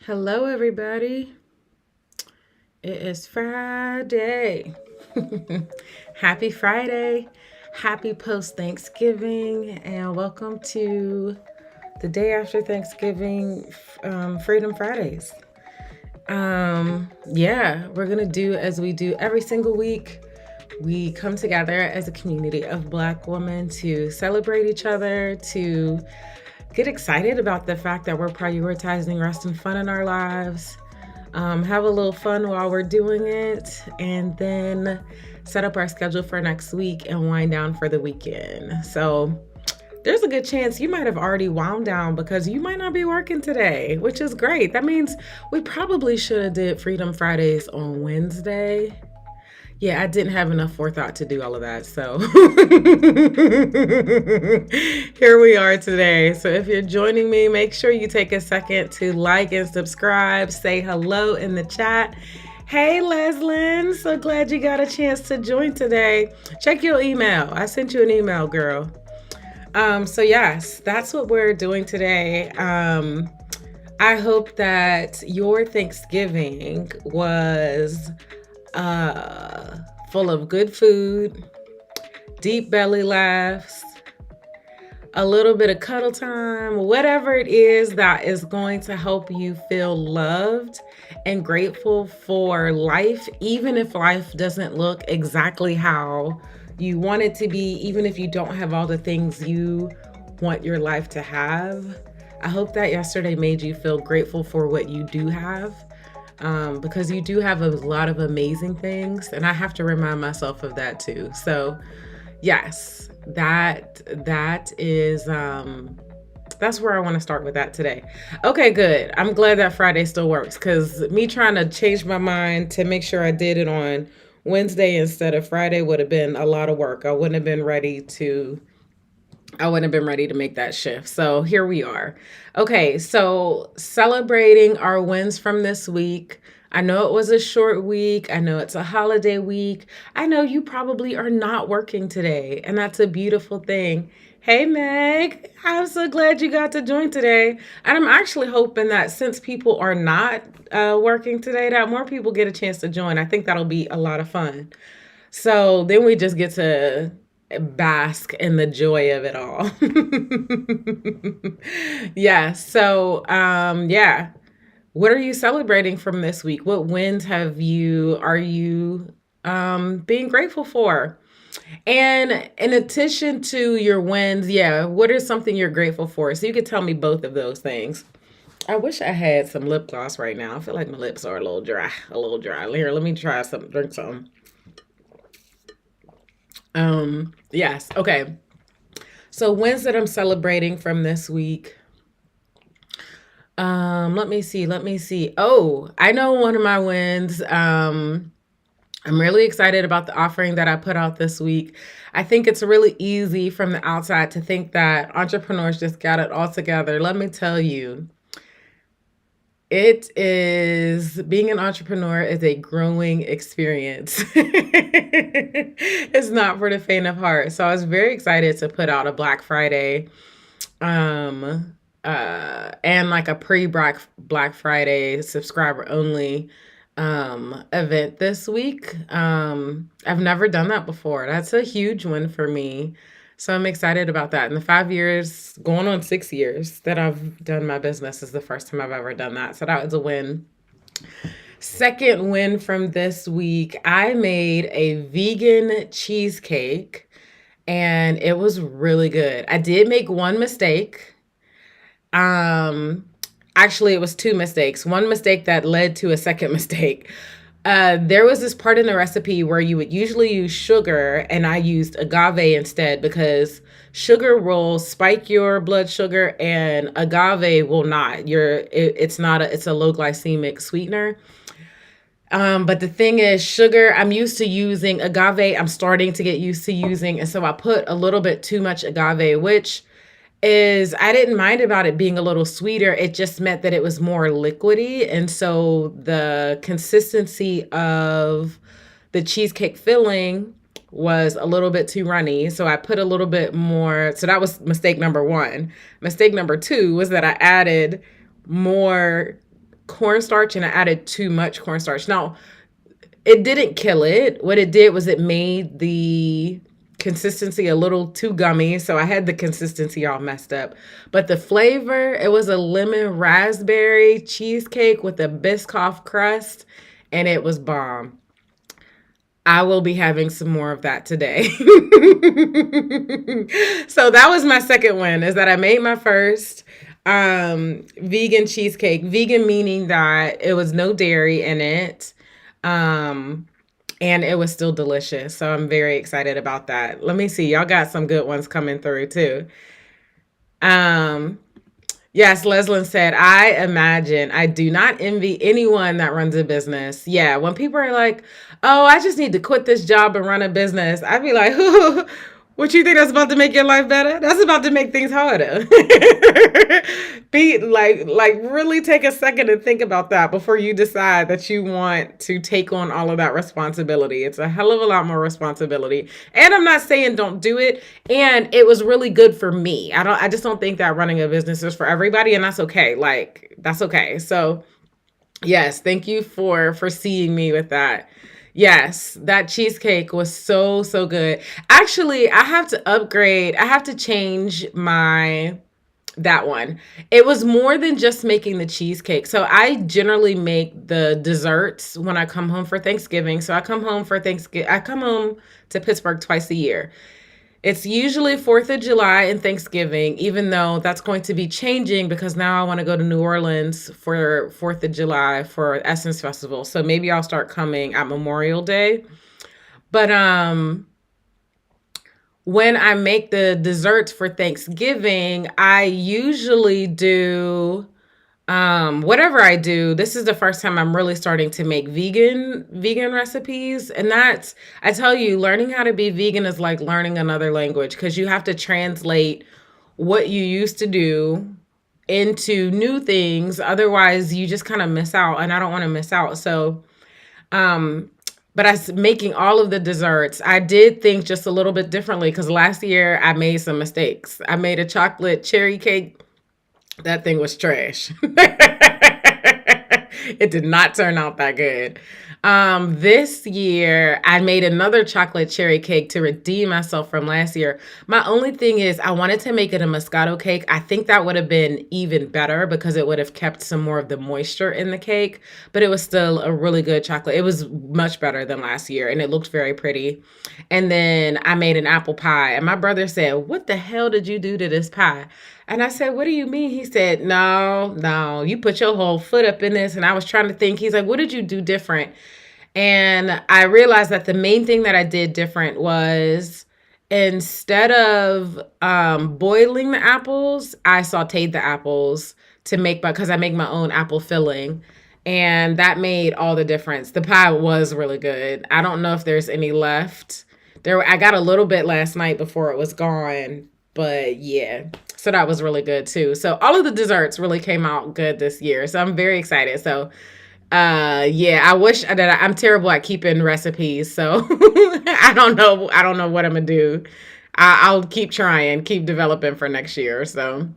Hello, everybody. It is Friday. Happy Friday. Happy post Thanksgiving. And welcome to the day after Thanksgiving, Freedom Fridays. Yeah, we're going to do as we do every single week. We come together as a community of Black women to celebrate each other, to get excited about the fact that we're prioritizing rest and fun in our lives, have a little fun while we're doing it, and then set up our schedule for next week and wind down for the weekend. So there's a good chance you might have already wound down because you might not be working today, which is great. That means we probably should have did Freedom Fridays on Wednesday. Yeah, I didn't have enough forethought to do all of that. So here we are today. So if you're joining me, make sure you take a second to like and subscribe, say hello in the chat. Hey, Leslyn, so glad you got a chance to join today. Check your email. I sent you an email, girl. So yes, that's what we're doing today. I hope that your Thanksgiving was full of good food, deep belly laughs, a little bit of cuddle time, whatever it is that is going to help you feel loved and grateful for life, even if life doesn't look exactly how you want it to be, even if you don't have all the things you want your life to have. I hope that yesterday made you feel grateful for what you do have. Because you do have a lot of amazing things, and I have to remind myself of that too. So, yes, that is that's where I want to start with that today. Okay, good. I'm glad that Friday still works because me trying to change my mind to make sure I did it on Wednesday instead of Friday would have been a lot of work. I wouldn't have been ready to make that shift. So here we are. Okay, so celebrating our wins from this week. I know it was a short week. I know it's a holiday week. I know you probably are not working today, and that's a beautiful thing. Hey, Meg, I'm so glad you got to join today. And I'm actually hoping that since people are not working today, that more people get a chance to join. I think that'll be a lot of fun. So then we just get to bask in the joy of it all. Yeah. So, yeah. What are you celebrating from this week? What wins are you being grateful for? And in addition to your wins, yeah, what is something you're grateful for? So you could tell me both of those things. I wish I had some lip gloss right now. I feel like my lips are a little dry, a little dry. Here, let me try some, drink some. Yes, okay. So wins that I'm celebrating from this week. Let me see. Oh, I know one of my wins. I'm really excited about the offering that I put out this week. I think it's really easy from the outside to think that entrepreneurs just got it all together. Let me tell you, it is being an entrepreneur is a growing experience. It's not for the faint of heart. So I was very excited to put out a Black Friday and like a pre Black Friday subscriber only event this week. I've never done that before. That's a huge one for me. So I'm excited about that. In the 5 years, going on 6 years that I've done my business is the first time I've ever done that. So that was a win. Second win from this week, I made a vegan cheesecake and it was really good. I did make one mistake. Um, Actually, it was two mistakes. One mistake that led to a second mistake. There was this part in the recipe where you would usually use sugar, and I used agave instead because sugar will spike your blood sugar, and agave will not. It's not it's a low glycemic sweetener. But the thing is, sugar, I'm used to using agave. I'm starting to get used to using, and so I put a little bit too much agave, which is I didn't mind about it being a little sweeter. It just meant that it was more liquidy. And so the consistency of the cheesecake filling was a little bit too runny. So I put a little bit more. So that was mistake number one. Mistake number two was that I added more cornstarch and I added too much cornstarch. Now, it didn't kill it. What it did was it made the consistency a little too gummy. So I had the consistency all messed up. But the flavor, it was a lemon raspberry cheesecake with a Biscoff crust, and it was bomb. I will be having some more of that today. So that was my second win, is that I made my first vegan cheesecake. Vegan meaning that it was no dairy in it. Um and it was still delicious. So I'm very excited about that. Let me see. Y'all got some good ones coming through too. Um Yes, Leslin said, I imagine I do not envy anyone that runs a business. Yeah, when people are like, oh, I just need to quit this job and run a business, I'd be like, what you think that's about to make your life better? That's about to make things harder. Be like really take a second and think about that before you decide that you want to take on all of that responsibility. It's a hell of a lot more responsibility. And I'm not saying don't do it. And it was really good for me. I just don't think that running a business is for everybody, and that's okay. Like, that's okay. So yes, thank you for seeing me with that. Yes, that cheesecake was so so good. Actually, I have to upgrade. I have to change my that one. It was more than just making the cheesecake. So I generally make the desserts when I come home for Thanksgiving. So I come home for Thanksgiving. I come home to Pittsburgh twice a year. It's usually 4th of July and Thanksgiving, even though that's going to be changing because now I want to go to New Orleans for 4th of July for Essence Festival. So maybe I'll start coming at Memorial Day. But when I make the desserts for Thanksgiving, I usually do whatever I do. This is the first time I'm really starting to make vegan recipes, and that's, I tell you, learning how to be vegan is like learning another language because you have to translate what you used to do into new things. Otherwise, you just kind of miss out, and I don't want to miss out. So, um but as making all of the desserts, I did think just a little bit differently because last year I made some mistakes. I made a chocolate cherry cake. That thing was trash. It did not turn out that good. This year I made another chocolate cherry cake to redeem myself from last year. My only thing is I wanted to make it a Moscato cake. I think that would have been even better because it would have kept some more of the moisture in the cake, but it was still a really good chocolate. It was much better than last year and it looked very pretty. And then I made an apple pie and my brother said, "What the hell did you do to this pie?" And I said, "What do you mean?" He said, "No, no, you put your whole foot up in this." And I was trying to think. He's like, "What did you do different?" And I realized that the main thing that I did different was instead of boiling the apples, I sauteed the apples to make because I make my own apple filling. And that made all the difference. The pie was really good. I don't know if there's any left. I got a little bit last night before it was gone, but yeah. So that was really good too. So all of the desserts really came out good this year. So I'm very excited. So yeah, I wish that I'm terrible at keeping recipes. So I don't know what I'm gonna do. I'll keep trying, keep developing for next year. So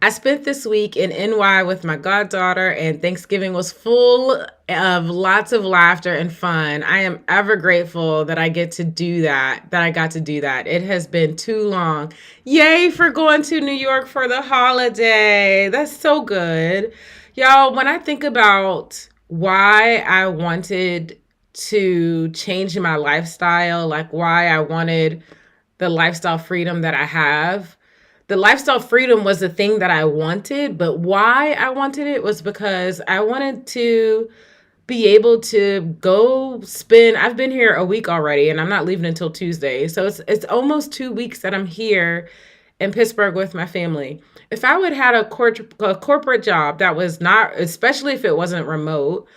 I spent this week in NY with my goddaughter, and Thanksgiving was full of lots of laughter and fun. I am ever grateful that I get to do that I got to do that. It has been too long. Yay for going to New York for the holiday. That's so good. Y'all, when I think about why I wanted to change my lifestyle, like why I wanted the lifestyle freedom that I have, the lifestyle freedom was the thing that I wanted, but why I wanted it was because I wanted to be able to go spend. I've been here a week already and I'm not leaving until Tuesday. So it's almost 2 weeks that I'm here in Pittsburgh with my family. If I would have had a corporate job that was not, especially if it wasn't remote,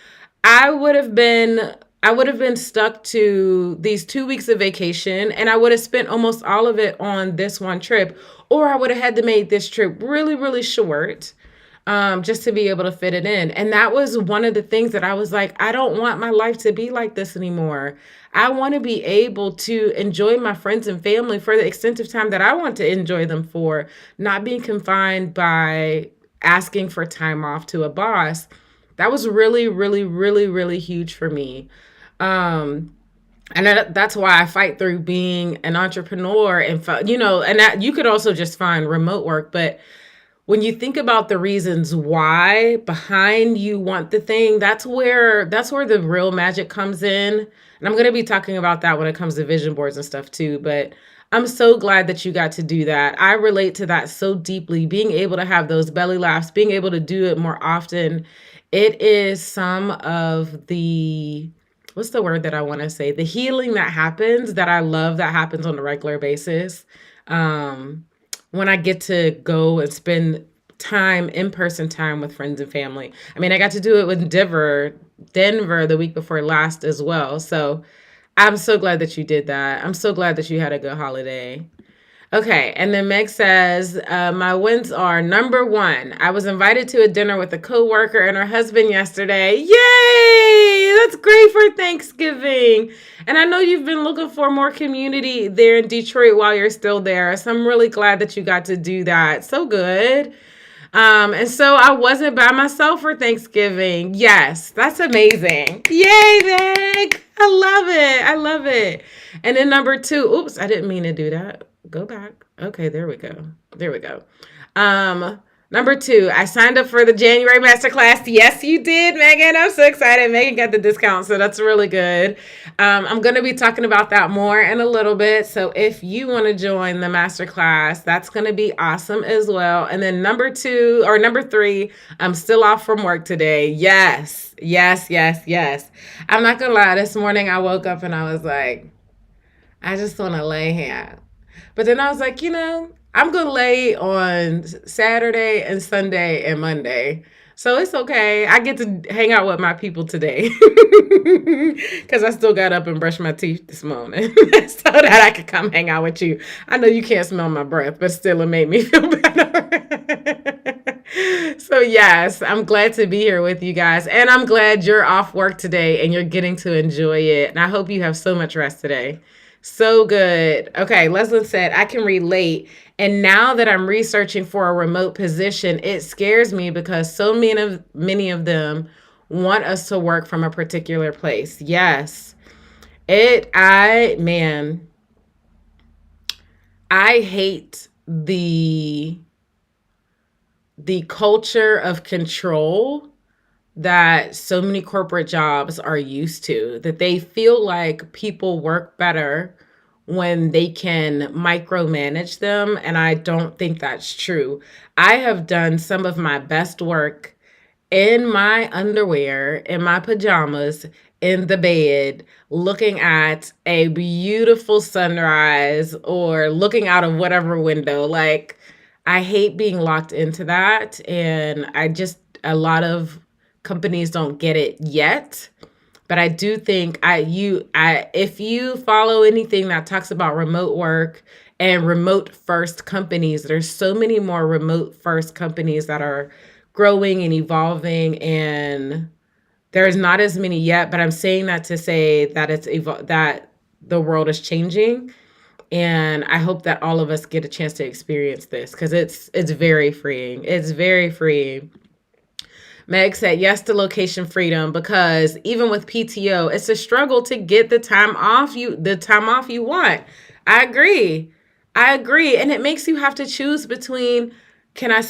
I would have been stuck to these 2 weeks of vacation and I would have spent almost all of it on this one trip, or I would have had to make this trip really, really short, just to be able to fit it in. And that was one of the things that I was like, I don't want my life to be like this anymore. I want to be able to enjoy my friends and family for the extent of time that I want to enjoy them for, not being confined by asking for time off to a boss, that was really, really, really, really huge for me. Um, and that's why I fight through being an entrepreneur and, and that you could also just find remote work. But when you think about the reasons why behind you want the thing, that's where the real magic comes in. And I'm going to be talking about that when it comes to vision boards and stuff too, but I'm so glad that you got to do that. I relate to that so deeply. Being able to have those belly laughs, being able to do it more often, it is some of the, what's the word that I want to say? The healing that happens, that I love, that happens on a regular basis. Um, when I get to go and spend time, in person time with friends and family. I mean, I got to do it with Denver the week before last as well. So I'm so glad that you did that. I'm so glad that you had a good holiday. Okay, and then Meg says, my wins are number one. I was invited to a dinner with a coworker and her husband yesterday. Yay! That's great for Thanksgiving. And I know you've been looking for more community there in Detroit while you're still there. So I'm really glad that you got to do that. So good. And so I wasn't by myself for Thanksgiving. Yes, that's amazing. Yay, Meg. I love it. I love it. And then number two, oops, I didn't mean to do that. Go back. Okay, there we go. There we go. Number two, I signed up for the January masterclass. Yes, you did, Megan. I'm so excited. Megan got the discount, so that's really good. I'm going to be talking about that more in a little bit. So if you want to join the masterclass, that's going to be awesome as well. And then number three, I'm still off from work today. Yes, yes, yes, yes. I'm not going to lie. This morning I woke up and I was like, I just want to lay here. But then I was like, I'm going to lay on Saturday and Sunday and Monday. So it's okay. I get to hang out with my people today because I still got up and brushed my teeth this morning so that I could come hang out with you. I know you can't smell my breath, but still it made me feel better. So yes, I'm glad to be here with you guys. And I'm glad you're off work today and you're getting to enjoy it. And I hope you have so much rest today. So good. Okay, Leslie said, I can relate. And now that I'm researching for a remote position, it scares me because so many of them want us to work from a particular place. Yes. Man, I hate the culture of control that so many corporate jobs are used to, that they feel like people work better when they can micromanage them. And I don't think that's true. I have done some of my best work in my underwear, in my pajamas, in the bed, looking at a beautiful sunrise or looking out of whatever window. Like, I hate being locked into that. And a lot of companies don't get it yet. But I do think if you follow anything that talks about remote work and remote first companies, there's so many more remote first companies that are growing and evolving, and there's not as many yet. But I'm saying that to say that that the world is changing, and I hope that all of us get a chance to experience this because it's very freeing. It's very freeing. Meg said yes to location freedom because even with PTO, it's a struggle to get the time off you want. I agree. And it makes you have to choose between, can I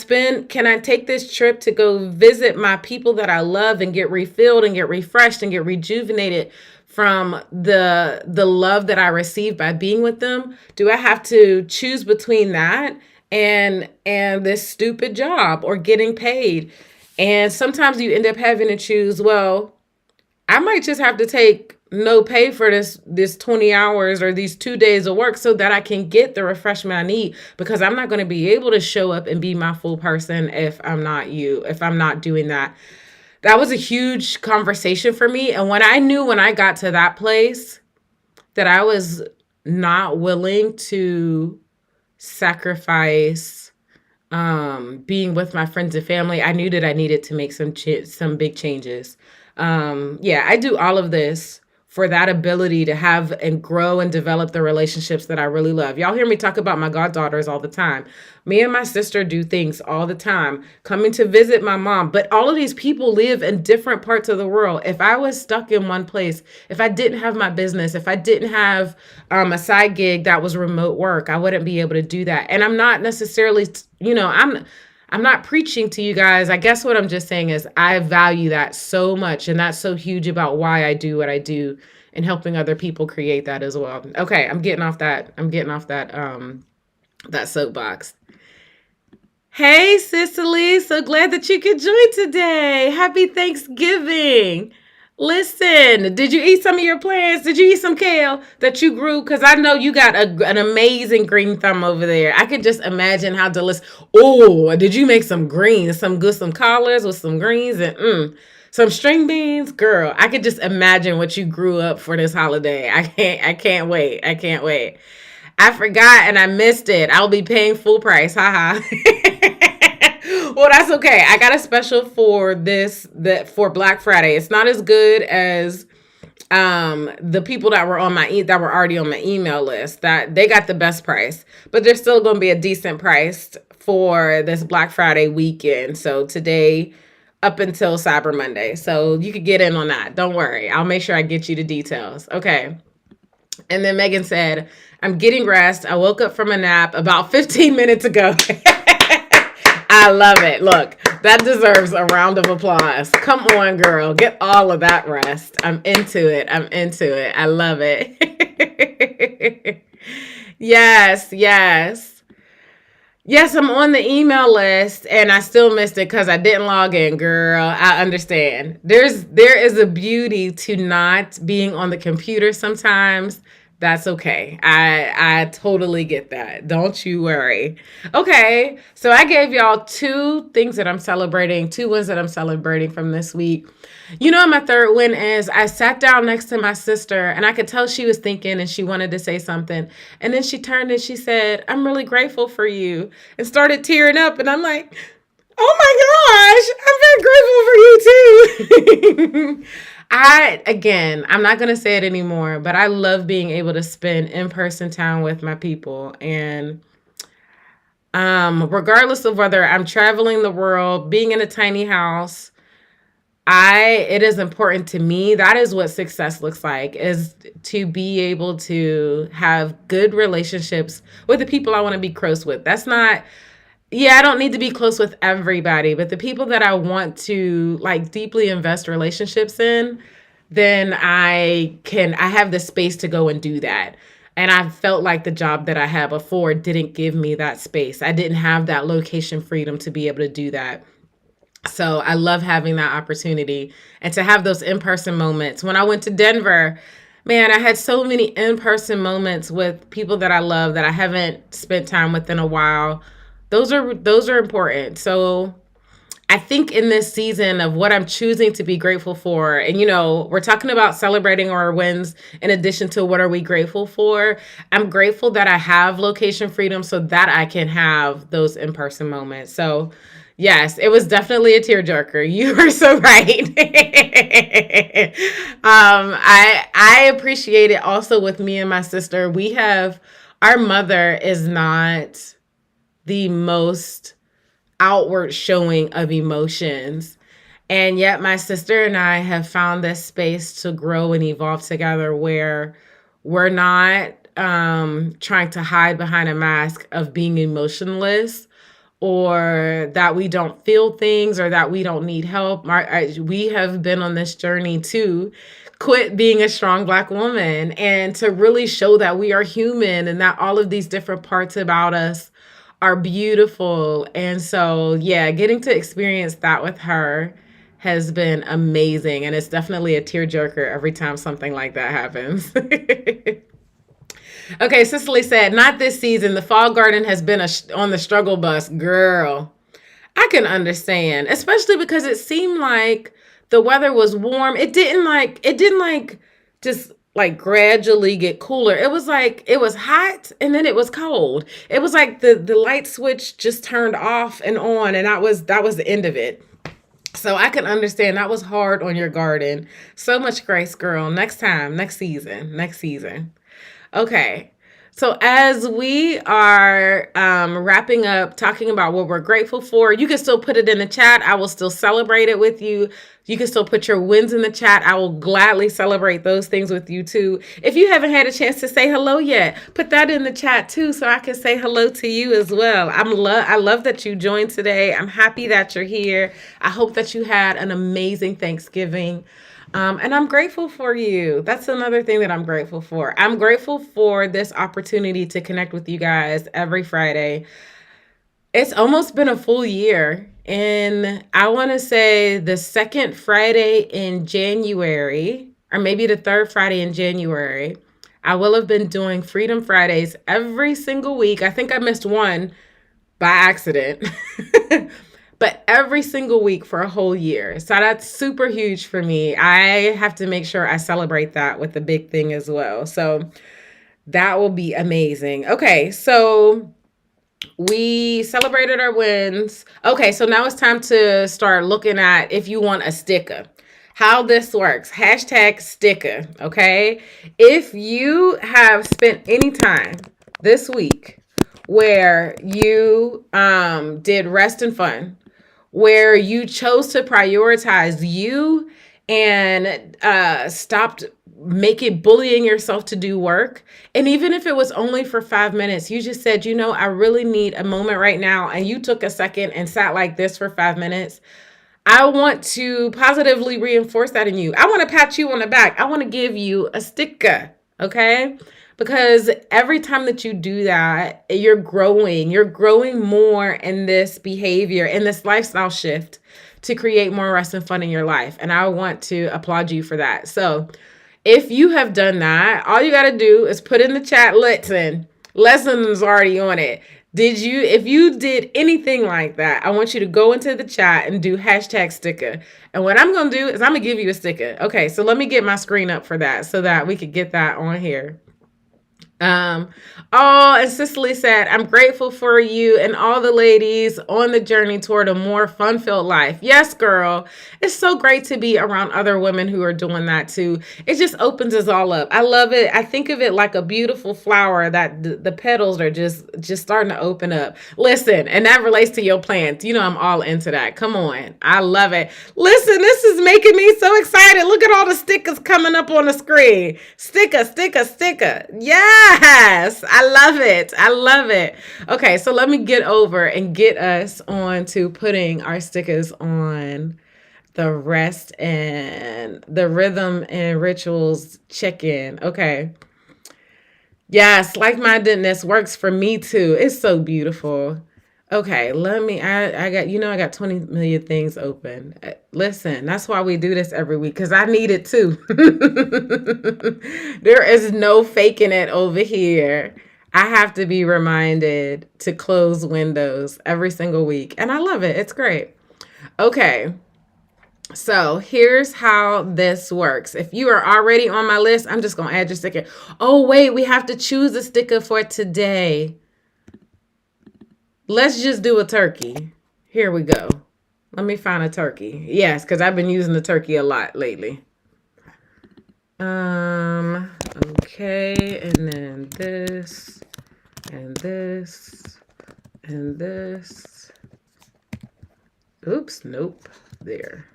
take this trip to go visit my people that I love and get refilled and get refreshed and get rejuvenated from the love that I received by being with them? Do I have to choose between that and this stupid job or getting paid? And sometimes you end up having to choose, well, I might just have to take no pay for this 20 hours or these 2 days of work so that I can get the refreshment I need, because I'm not going to be able to show up and be my full person if I'm not doing that. That was a huge conversation for me. And when I got to that place that I was not willing to sacrifice being with my friends and family, I knew that I needed to make some big changes. I do all of this for that ability to have and grow and develop the relationships that I really love. Y'all hear me talk about my goddaughters all the time. Me and my sister do things all the time, coming to visit my mom. But all of these people live in different parts of the world. If I was stuck in one place, if I didn't have my business, if I didn't have a side gig that was remote work, I wouldn't be able to do that. And I'm not necessarily, I'm not preaching to you guys. I guess what I'm just saying is I value that so much. And that's so huge about why I do what I do and helping other people create that as well. Okay, I'm getting off that. That soapbox. Hey, Cicely. So glad that you could join today. Happy Thanksgiving. Listen, did you eat some of your plants? Did you eat some kale that you grew? Because I know you got an amazing green thumb over there. I could just imagine how delicious. Oh, did you make some greens, some collards with some greens and some string beans? Girl, I could just imagine what you grew up for this holiday. I can't wait. I can't wait. I forgot and I missed it. I'll be paying full price. Haha. Well, that's okay. I got a special for for Black Friday. It's not as good as the people that were that were already on my email list. That they got the best price, but they're still going to be a decent price for this Black Friday weekend. So today up until Cyber Monday. So you could get in on that. Don't worry. I'll make sure I get you the details. Okay. And then Megan said, I'm getting rest. I woke up from a nap about 15 minutes ago. I love it. Look, that deserves a round of applause. Come on, girl. Get all of that rest. I'm into it. I love it. Yes, yes. Yes, I'm on the email list and I still missed it because I didn't log in, girl. I understand. There is a beauty to not being on the computer sometimes. That's okay. I totally get that. Don't you worry. Okay, so I gave y'all two wins that I'm celebrating from this week. You know what my third win is? I sat down next to my sister and I could tell she was thinking and she wanted to say something. And then she turned and she said, I'm really grateful for you, and started tearing up. And I'm like, oh my gosh, I'm very grateful for you too. I'm not going to say it anymore, but I love being able to spend in-person time with my people. And regardless of whether I'm traveling the world, being in a tiny house, it is important to me. That is what success looks like, is to be able to have good relationships with the people I want to be close with. I don't need to be close with everybody, but the people that I want to deeply invest relationships in, then I have the space to go and do that. And I felt like the job that I had before didn't give me that space. I didn't have that location freedom to be able to do that. So I love having that opportunity and to have those in-person moments. When I went to Denver, man, I had so many in-person moments with people that I love that I haven't spent time with in a while. Those are important. So I think in this season of what I'm choosing to be grateful for, and we're talking about celebrating our wins in addition to what are we grateful for. I'm grateful that I have location freedom so that I can have those in-person moments. So yes, it was definitely a tearjerker. You are so right. I appreciate it also with me and my sister. Our mother is not the most outward showing of emotions. And yet my sister and I have found this space to grow and evolve together where we're not trying to hide behind a mask of being emotionless, or that we don't feel things, or that we don't need help. We have been on this journey to quit being a strong Black woman and to really show that we are human and that all of these different parts about us are beautiful. And so, yeah, getting to experience that with her has been amazing. And it's definitely a tearjerker every time something like that happens. Okay, Cicely said, not this season. The fall garden has been on the struggle bus. Girl, I can understand, especially because it seemed like the weather was warm. It didn't just gradually get cooler. It was hot and then it was cold. It was like the light switch just turned off and on, and that was the end of it. So I can understand that was hard on your garden. So much grace, girl. Next time, next season, next season. Okay. So as we are wrapping up, talking about what we're grateful for, you can still put it in the chat. I will still celebrate it with you. You can still put your wins in the chat. I will gladly celebrate those things with you too. If you haven't had a chance to say hello yet, put that in the chat too, so I can say hello to you as well. I love that you joined today. I'm happy that you're here. I hope that you had an amazing Thanksgiving. And I'm grateful for you. That's another thing that I'm grateful for. I'm grateful for this opportunity to connect with you guys every Friday. It's almost been a full year. And I want to say the second Friday in January, or maybe the third Friday in January, I will have been doing Freedom Fridays every single week. I think I missed one by accident. But every single week for a whole year. So that's super huge for me. I have to make sure I celebrate that with the big thing as well. So that will be amazing. Okay, so we celebrated our wins. Okay, so now it's time to start looking at if you want a sticker. How this works. Hashtag sticker. Okay. If you have spent any time this week where you did rest and fun, where you chose to prioritize you and stopped making bullying yourself to do work. And even if it was only for 5 minutes, you just said, you know, I really need a moment right now. And you took a second and sat like this for 5 minutes. I want to positively reinforce that in you. I want to pat you on the back. I want to give you a sticker. Okay. Because every time that you do that, you're growing more in this behavior, in this lifestyle shift to create more rest and fun in your life. And I want to applaud you for that. So if you have done that, all you got to do is put in the chat, lesson is already on it. If you did anything like that, I want you to go into the chat and do hashtag sticker. And what I'm going to do is I'm going to give you a sticker. Okay, so let me get my screen up for that so that we could get that on here. And Cicely said, I'm grateful for you and all the ladies on the journey toward a more fun-filled life. Yes, girl. It's so great to be around other women who are doing that too. It just opens us all up. I love it. I think of it like a beautiful flower that the petals are just starting to open up. Listen, and that relates to your plants. You know, I'm all into that. Come on. I love it. Listen, this is making me so excited. Look at all the stickers coming up on the screen. Sticker, sticker, sticker. Yes, I love it. I love it. Okay, so let me get over and get us on to putting our stickers on the rest and the rhythm and rituals check-in. Okay. Yes, like-mindedness works for me too. It's so beautiful. Okay, I got 20 million things open. Listen, that's why we do this every week, because I need it too. There is no faking it over here. I have to be reminded to close windows every single week, and I love it. It's great. Okay. So here's how this works. If you are already on my list, I'm just going to add your sticker. Oh, wait, we have to choose a sticker for today. Let's just do a turkey. Here we go. Let me find a turkey. Yes, because I've been using the turkey a lot lately. Okay, and then this, and this, and this. Oops, nope, there.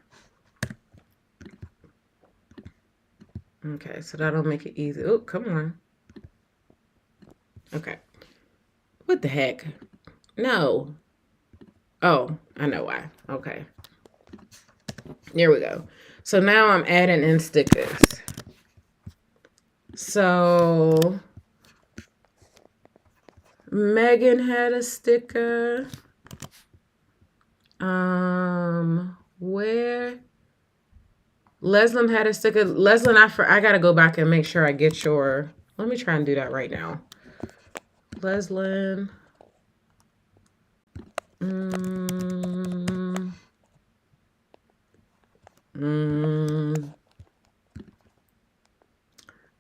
Okay, so that'll make it easy. Oh, come on. Okay. What the heck? No. Oh, I know why. Okay. There we go. So now I'm adding in stickers. So Megan had a sticker. Where? Leslin had a sticker. Leslin, I gotta go back and make sure I get your. Let me try and do that right now. Leslin.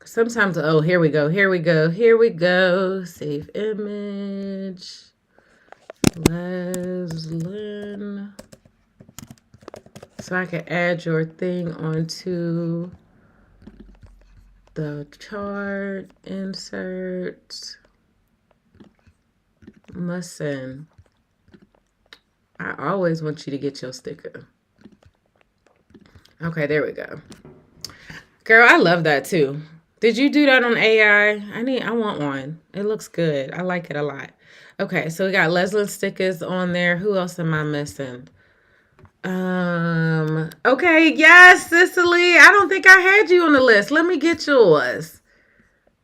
Sometimes, oh, here we go. Save image. Leslin. So I can add your thing onto the chart, insert. Listen, I always want you to get your sticker. Okay, there we go. Girl, I love that too. Did you do that on AI? I want one. It looks good. I like it a lot. Okay, so we got Leslie stickers on there. Who else am I missing? Okay, yes, Cicely. I don't think I had you on the list. Let me get yours.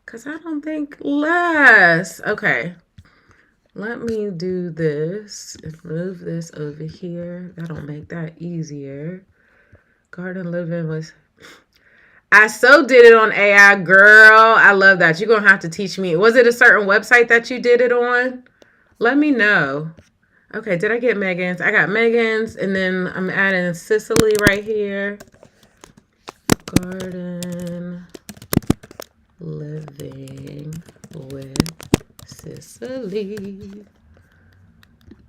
Cause I don't think less. Okay. Let me do this and move this over here. That'll make that easier. Garden living was. I so did it on AI, girl. I love that. You're gonna have to teach me. Was it a certain website that you did it on? Let me know. Okay, did I get Megan's? I got Megan's, and then I'm adding Cicely right here. Garden living with Cicely.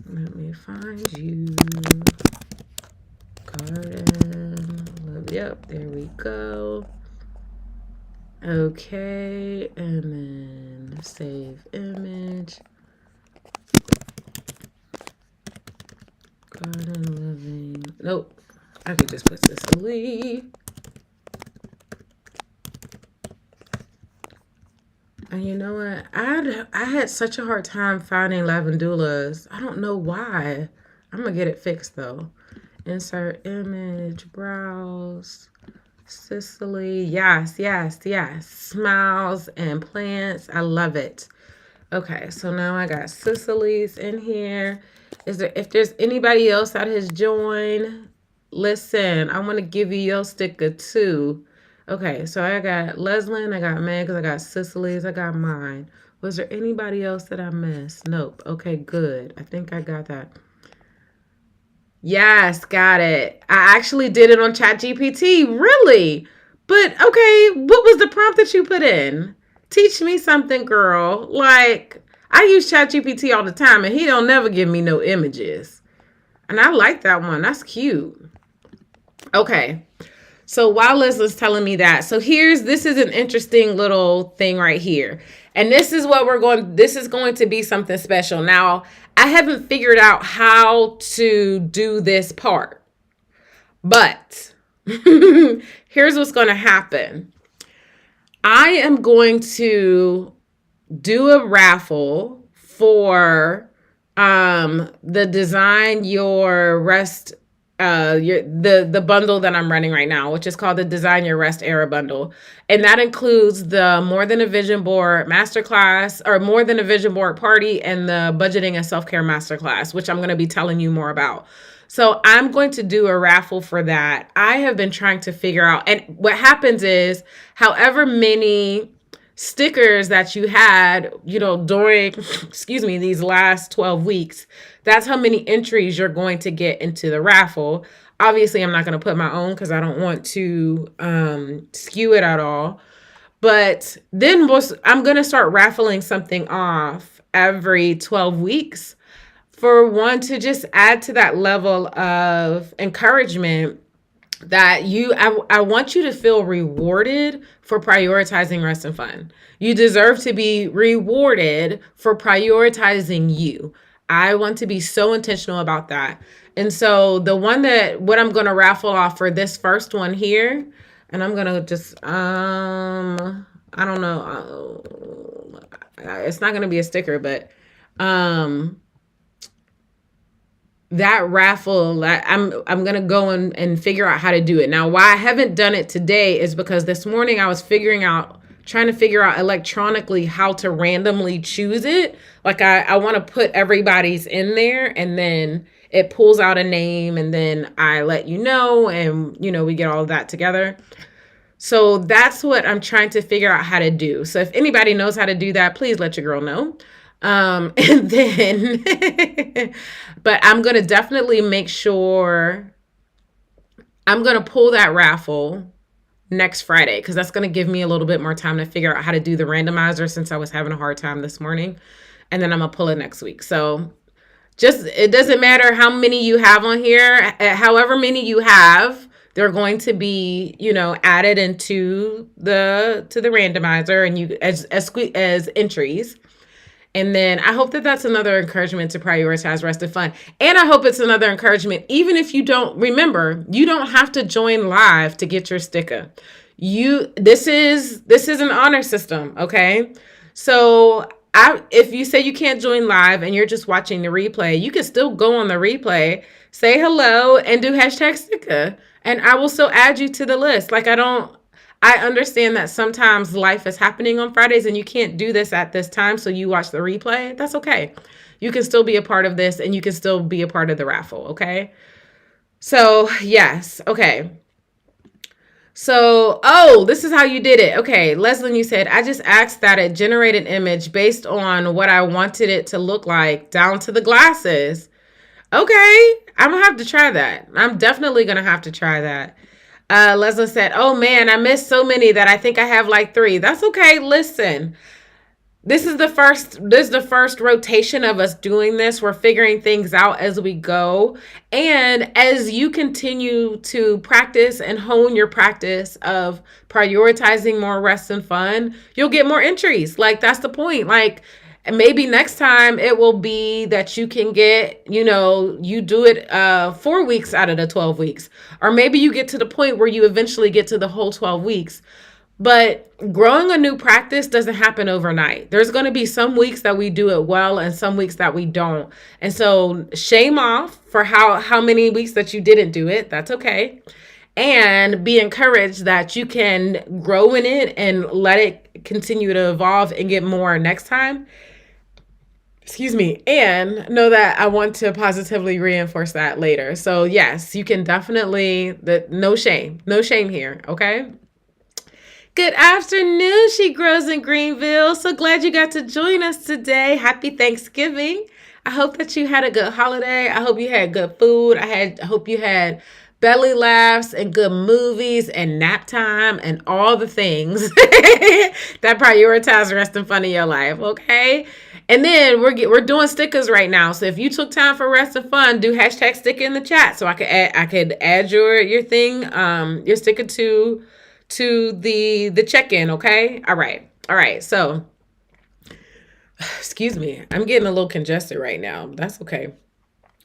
Let me find you. Garden. Yep, there we go. Okay, and then save image. Garden living. Nope. I could just put Cicely. And you know what? I had such a hard time finding lavendulas. I don't know why. I'm gonna get it fixed though. Insert image, browse, Cicely. Yes, yes, yes. Smiles and plants. I love it. Okay, so now I got Cicely's in here. If there's anybody else that has joined, listen, I want to give you your sticker too. Okay, so I got Leslie, I got Meg's, I got Cicely's, I got mine. Was there anybody else that I missed? Nope. Okay, good. I think I got that. Yes, got it. I actually did it on ChatGPT. Really? But okay, what was the prompt that you put in? Teach me something, girl. Like, I use ChatGPT all the time and he don't never give me no images. And I like that one. That's cute. Okay. So while Leslie's telling me that, this is an interesting little thing right here. And this is going to be something special. Now, I haven't figured out how to do this part, but here's what's going to happen. I am going to do a raffle for the Design Your Rest the bundle that I'm running right now, which is called the Design Your Rest Era bundle. And that includes the More Than a Vision Board masterclass, or More Than a Vision Board party, and the Budgeting and Self-Care masterclass, which I'm going to be telling you more about. So I'm going to do a raffle for that. I have been trying to figure out, and what happens is, however many stickers that you had, during, these last 12 weeks, that's how many entries you're going to get into the raffle. Obviously, I'm not going to put my own because I don't want to skew it at all. But then I'm going to start raffling something off every 12 weeks for one to just add to that level of encouragement that I want you to feel rewarded for prioritizing rest and fun. You deserve to be rewarded for prioritizing you. I want to be so intentional about that. And so what I'm going to raffle off for this first one here, and I'm going to just, I don't know, it's not going to be a sticker, but, that raffle, I'm going to go and figure out how to do it. Now, why I haven't done it today is because this morning I was trying to figure out electronically how to randomly choose it. Like I want to put everybody's in there, and then it pulls out a name, and then I let you know, and we get all of that together. So that's what I'm trying to figure out how to do. So if anybody knows how to do that, please let your girl know. And then, but I'm going to definitely make sure I'm going to pull that raffle next Friday, because that's going to give me a little bit more time to figure out how to do the randomizer, since I was having a hard time this morning. And then I'm going to pull it next week. So Just, it doesn't matter how many you have on here. However many you have, they're going to be, added into the randomizer, and you as entries. And then I hope that that's another encouragement to prioritize rest and fun. And I hope it's another encouragement, even if you don't remember, you don't have to join live to get your sticker. This is an honor system, okay? So if you say you can't join live and you're just watching the replay, you can still go on the replay, say hello, and do hashtag sticker. And I will still add you to the list. I understand that sometimes life is happening on Fridays and you can't do this at this time, so you watch the replay. That's okay. You can still be a part of this, and you can still be a part of the raffle, okay? So, yes, okay. So, this is how you did it. Okay, Leslie, you said, I just asked that it generate an image based on what I wanted it to look like, down to the glasses. Okay, I'm going to have to try that. I'm definitely going to have to try that. Leslie said, oh man, I missed so many that I think I have like 3. That's okay. Listen, this is the first rotation of us doing this. We're figuring things out as we go. And as you continue to practice and hone your practice of prioritizing more rest and fun, you'll get more entries. Like, that's the point. Like, maybe next time it will be that you can get, you do it 4 weeks out of the 12 weeks. Or maybe you get to the point where you eventually get to the whole 12 weeks. But growing a new practice doesn't happen overnight. There's going to be some weeks that we do it well and some weeks that we don't. And so shame off for how many weeks that you didn't do it. That's okay. And be encouraged that you can grow in it and let it continue to evolve and get more next time. Excuse me. And know that I want to positively reinforce that later. So yes, you can definitely, no shame here. Okay. Good afternoon, She Grows in Greenville. So glad you got to join us today. Happy Thanksgiving. I hope that you had a good holiday. I hope you had good food. I hope you had belly laughs and good movies and nap time and all the things that prioritize rest and fun in your life, okay? And then we're doing stickers right now. So if you took time for rest and fun, do hashtag sticker in the chat so I could add your thing, your sticker to the check-in, okay? All right. So, excuse me. I'm getting a little congested right now. That's okay.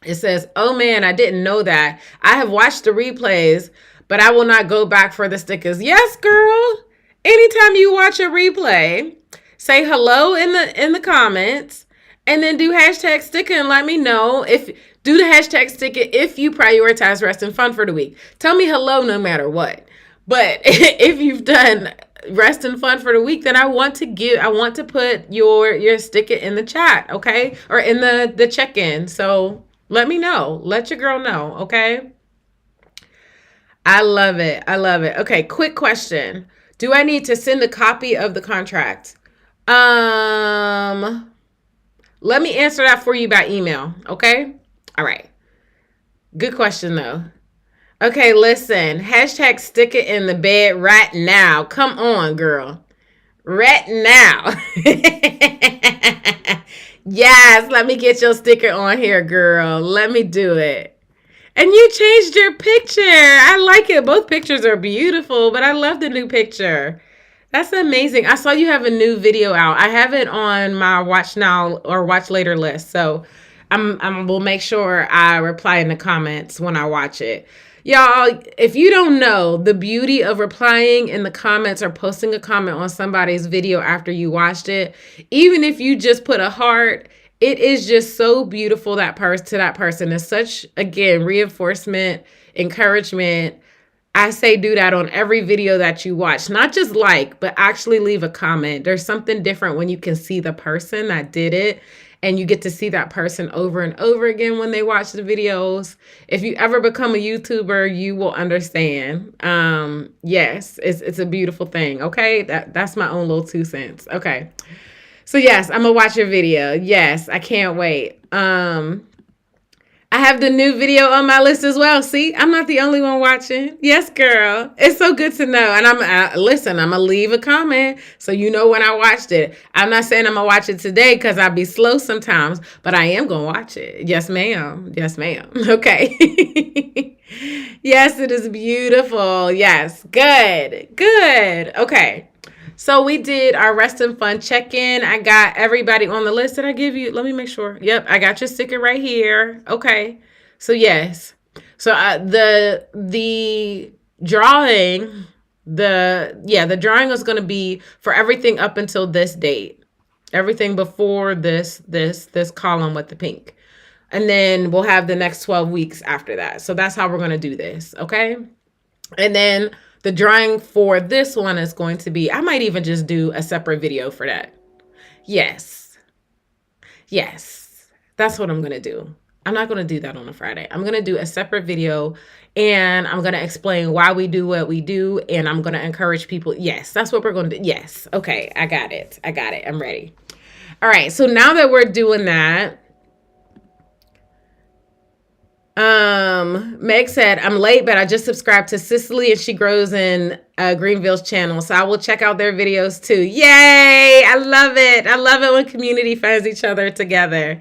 It says, oh man, I didn't know that. I have watched the replays, but I will not go back for the stickers. Yes, girl. Anytime you watch a replay, say hello in the comments, and then do hashtag sticker and let me know do the hashtag sticker if you prioritize rest and fun for the week. Tell me hello no matter what. But if you've done rest and fun for the week, then I want to put your sticker in the chat, okay? Or in the check-in. So let me know. Let your girl know, okay? I love it. Okay, quick question. Do I need to send a copy of the contract? Let me answer that for you by email, okay? All right. Good question, though. Okay, listen. Hashtag stick it in the bed right now. Come on, girl. Right now. Yes, let me get your sticker on here, girl. Let me do it. And you changed your picture. I like it. Both pictures are beautiful, but I love the new picture. That's amazing. I saw you have a new video out. I have it on my watch now or watch later list. So we'll make sure I reply in the comments when I watch it. Y'all, if you don't know the beauty of replying in the comments or posting a comment on somebody's video after you watched it, even if you just put a heart, it is just so beautiful to that person. It's such, again, reinforcement, encouragement. I say do that on every video that you watch. Not just but actually leave a comment. There's something different when you can see the person that did it. And you get to see that person over and over again when they watch the videos. If you ever become a YouTuber, you will understand. Yes, it's a beautiful thing. Okay, that's my own little 2 cents. Okay, so yes, I'm gonna watch your video. Yes, I can't wait. I I have the new video on my list as well. See, I'm not the only one watching. Yes, girl. It's so good to know. And listen, I'm going to leave a comment so you know when I watched it. I'm not saying I'm going to watch it today because I be slow sometimes, but I am going to watch it. Yes, ma'am. Yes, ma'am. Okay. Yes, it is beautiful. Yes. Good. Good. Okay. So we did our rest and fun check-in. I got everybody on the list. Did I give you? Let me make sure. Yep, I got your sticker right here. Okay. So yes. So the drawing, the drawing is going to be for everything up until this date. Everything before this column with the pink. And then we'll have the next 12 weeks after that. So that's how we're going to do this, okay? And then the drawing for this one is going to be, I might even just do a separate video for that. Yes. Yes. That's what I'm going to do. I'm not going to do that on a Friday. I'm going to do a separate video and I'm going to explain why we do what we do. And I'm going to encourage people. Yes, that's what we're going to do. Yes. Okay. I got it. I'm ready. All right. So now that we're doing that, Meg said, I'm late, but I just subscribed to Cicely and she grows in Greenville's channel. So I will check out their videos too. Yay. I love it. I love it when community finds each other together.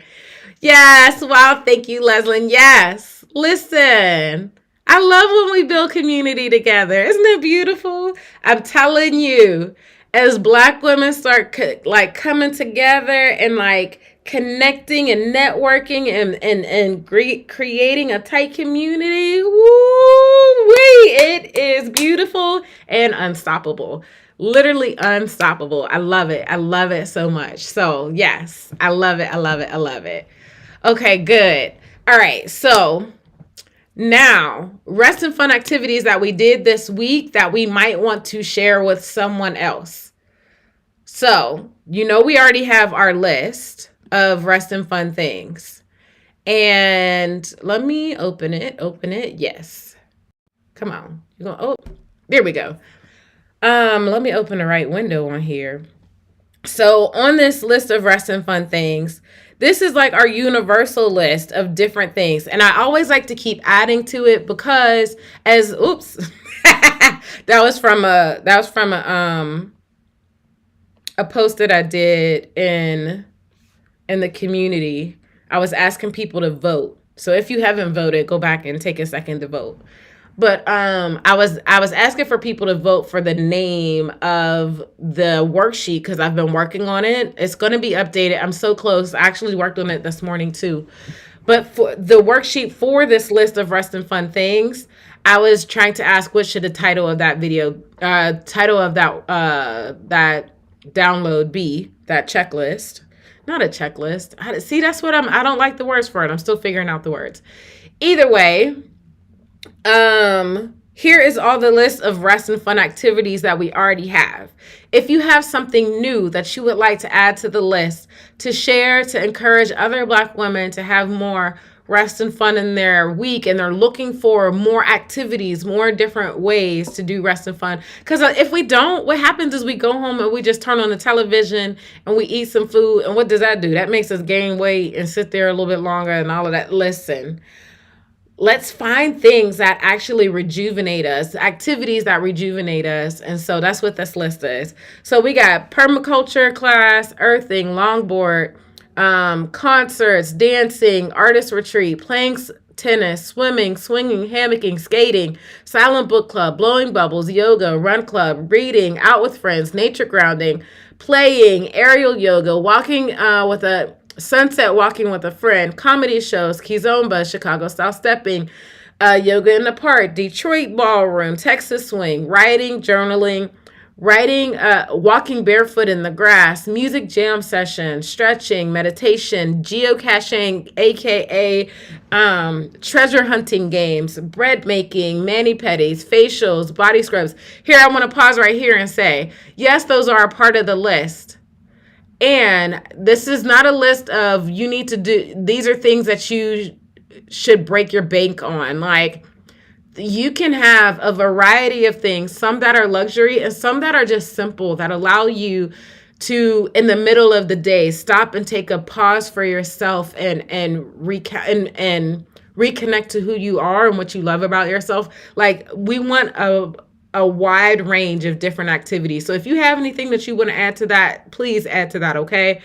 Yes. Wow. Thank you, Leslyn. Yes. Listen, I love when we build community together. Isn't it beautiful? I'm telling you, as Black women start coming together and connecting and networking and creating a tight community, it is beautiful and unstoppable. Literally unstoppable. I love it. I love it so much. So yes, I love it. I love it. I love it. Okay, good. All right. So now, rest and fun activities that we did this week that we might want to share with someone else. So, we already have our list of rest and fun things. And let me open it. Yes. Come on. There we go. Let me open the right window on here. So on this list of rest and fun things, this is like our universal list of different things. And I always like to keep adding to it because that was from a post that I did in the community. I was asking people to vote. So if you haven't voted, go back and take a second to vote. But I was asking for people to vote for the name of the worksheet because I've been working on it. It's going to be updated. I'm so close. I actually worked on it this morning too. But for the worksheet for this list of rest and fun things, I was trying to ask what should the title of that video, that download be, that checklist. Not a checklist. See, that's what I don't like the words for it. I'm still figuring out the words. Either way, here is all the list of rest and fun activities that we already have. If you have something new that you would like to add to the list, to share, to encourage other Black women to have more rest and fun in their week, and they're looking for more activities, more different ways to do rest and fun. Because if we don't, what happens is we go home and we just turn on the television and we eat some food. And what does that do? That makes us gain weight and sit there a little bit longer and all of that. Listen, let's find things that actually rejuvenate us, activities that rejuvenate us. And so that's what this list is. So we got permaculture class, earthing, longboard, concerts, dancing, artist retreat, playing tennis, swimming, swinging, hammocking, skating, silent book club, blowing bubbles, yoga, run club, reading, out with friends, nature grounding, playing, aerial yoga, walking with a sunset walking with a friend, comedy shows, Kizomba, Chicago style stepping, yoga in the park, Detroit ballroom, Texas swing, writing, journaling, walking barefoot in the grass, music jam session, stretching, meditation, geocaching, aka treasure hunting games, bread making, mani-pedis, facials, body scrubs. Here, I want to pause right here and say, yes, those are a part of the list. And this is not a list of you need to do, these are things that you should break your bank on. Like, you can have a variety of things, some that are luxury and some that are just simple, that allow you to, in the middle of the day, stop and take a pause for yourself and reconnect to who you are and what you love about yourself. Like, we want a wide range of different activities. So if you have anything that you want to add to that, please add to that, okay?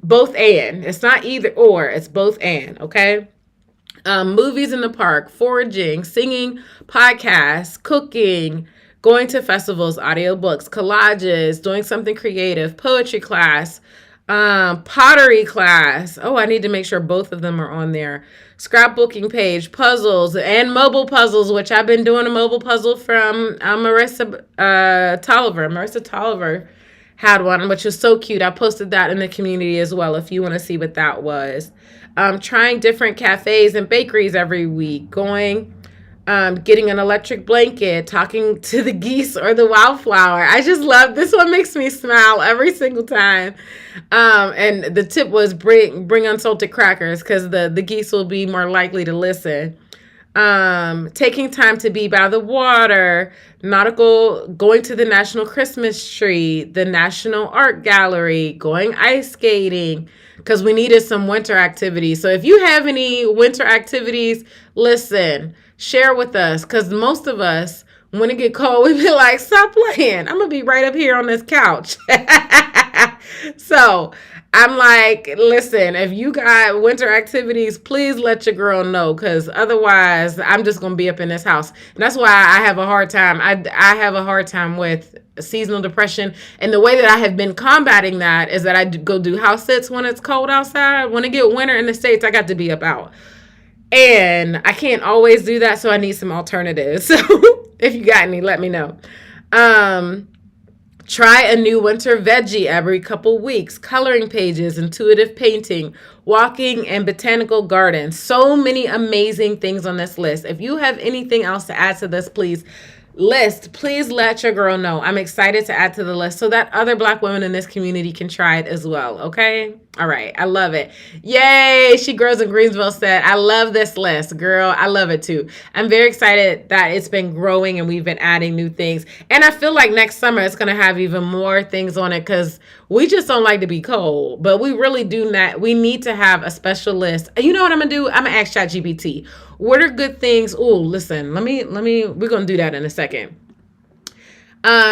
Both and. It's not either or, it's both and, okay? Movies in the park, foraging, singing, podcasts, cooking, going to festivals, audiobooks, collages, doing something creative, poetry class, pottery class. Oh, I need to make sure both of them are on there. Scrapbooking page, puzzles, and mobile puzzles, which I've been doing a mobile puzzle from Marissa Tolliver. Marissa Tolliver had one, which was so cute. I posted that in the community as well if you want to see what that was. Trying different cafes and bakeries every week, getting an electric blanket, talking to the geese or the wildflower. I just love this one, makes me smile every single time. And the tip was bring unsalted crackers because the geese will be more likely to listen. Taking time to be by the water, going to the National Christmas Tree, the National Art Gallery, going ice skating, because we needed some winter activities. So if you have any winter activities, listen, share with us, because most of us, when it get cold, we be like, stop playing. I'm going to be right up here on this couch. So I'm like, listen, if you got winter activities, please let your girl know, because otherwise I'm just going to be up in this house. And that's why I have a hard time. I have a hard time with seasonal depression. And the way that I have been combating that is that I go do house sits when it's cold outside. When it get winter in the States, I got to be up out. And I can't always do that, so I need some alternatives. So if you got any, let me know. Try a new winter veggie every couple weeks, coloring pages, intuitive painting, walking, and botanical gardens. So many amazing things on this list. If you have anything else to add to this, please let your girl know. I'm excited to add to the list so that other Black women in this community can try it as well, okay? All right, I love it. Yay, She Grows in Greensville said, I love this list, girl. I love it too. I'm very excited that it's been growing and we've been adding new things. And I feel like next summer it's going to have even more things on it because we just don't like to be cold. But we really do not. We need to have a special list. You know what I'm going to do? I'm going to ask ChatGPT. What are good things? Oh, listen, we're going to do that in a second.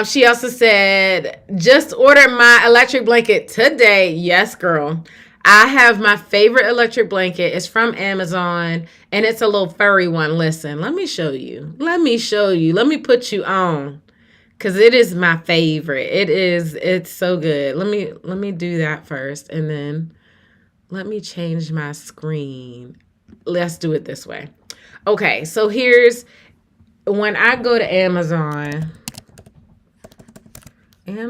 She also said, just ordered my electric blanket today. Yes, girl. I have my favorite electric blanket. It's from Amazon, and it's a little furry one. Listen, let me show you. Let me put you on, because it is my favorite. It's so good. Let me do that first, and then let me change my screen. Let's do it this way. Okay, so here's, when I go to Amazon, let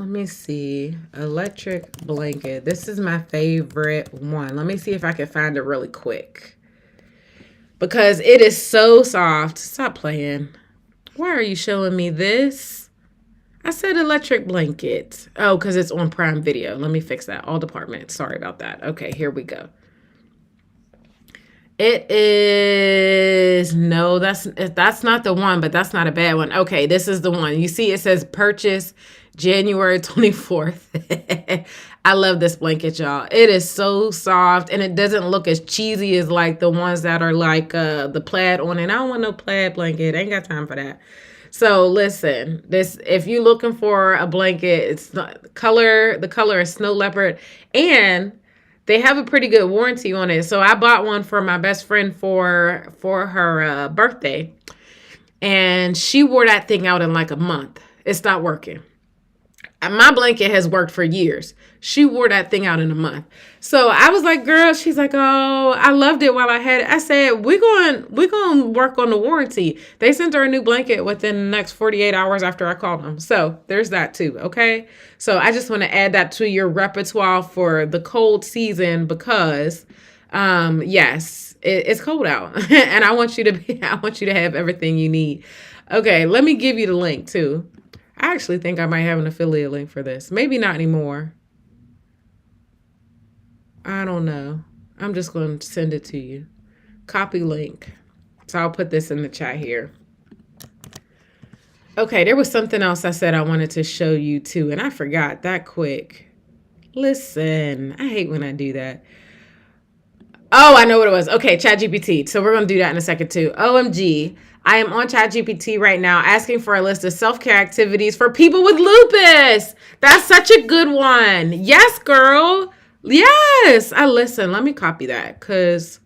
me see, electric blanket. This is my favorite one. Let me see if I can find it really quick, because it is so soft. Stop playing. Why are you showing me this? I said electric blanket. Oh, because it's on Prime Video. Let me fix that. All departments. Sorry about that. Okay, here we go. It is, no, that's not the one, but that's not a bad one. Okay, this is the one. You see, it says purchase January 24th. I love this blanket, y'all. It is so soft, and it doesn't look as cheesy as like the ones that are like the plaid on it. I don't want no plaid blanket. I ain't got time for that. So listen, if you're looking for a blanket, it's the color is snow leopard, and they have a pretty good warranty on it. So I bought one for my best friend for her birthday, and she wore that thing out in like a month. It stopped working. My blanket has worked for years. She wore that thing out in a month. So I was like, girl, she's like, oh, I loved it while I had it. I said, we're going to work on the warranty. They sent her a new blanket within the next 48 hours after I called them. So there's that too. Okay. So I just want to add that to your repertoire for the cold season, because yes, it's cold out and I want you to have everything you need. Okay. Let me give you the link too. I actually think I might have an affiliate link for this. Maybe not anymore. I don't know. I'm just going to send it to you. Copy link. So I'll put this in the chat here. Okay, there was something else I said I wanted to show you too, and I forgot that quick. Listen, I hate when I do that. Oh, I know what it was. Okay, ChatGPT. So we're gonna do that in a second too. OMG. I am on ChatGPT right now asking for a list of self-care activities for people with lupus. That's such a good one. Yes, girl. Yes. I listen. Let me copy that because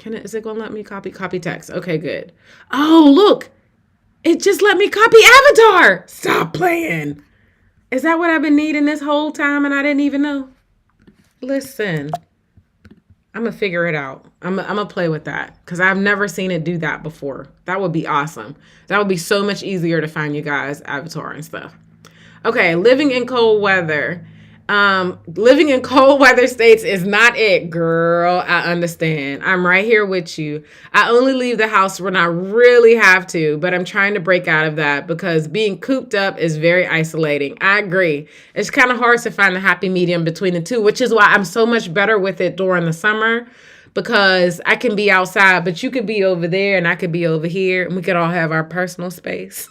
is it gonna let me copy text? Okay, good. Oh, look. It just let me copy Avatar. Stop playing. Is that what I've been needing this whole time and I didn't even know? Listen. I'm gonna figure it out. I'm gonna play with that because I've never seen it do that before. That would be awesome. That would be so much easier to find you guys Avatar and stuff. Okay, living in cold weather. Living in cold weather states is not it, girl. I understand. I'm right here with you. I only leave the house when I really have to, but I'm trying to break out of that because being cooped up is very isolating. I agree. It's kind of hard to find the happy medium between the two, which is why I'm so much better with it during the summer because I can be outside, but you could be over there and I could be over here and we could all have our personal space.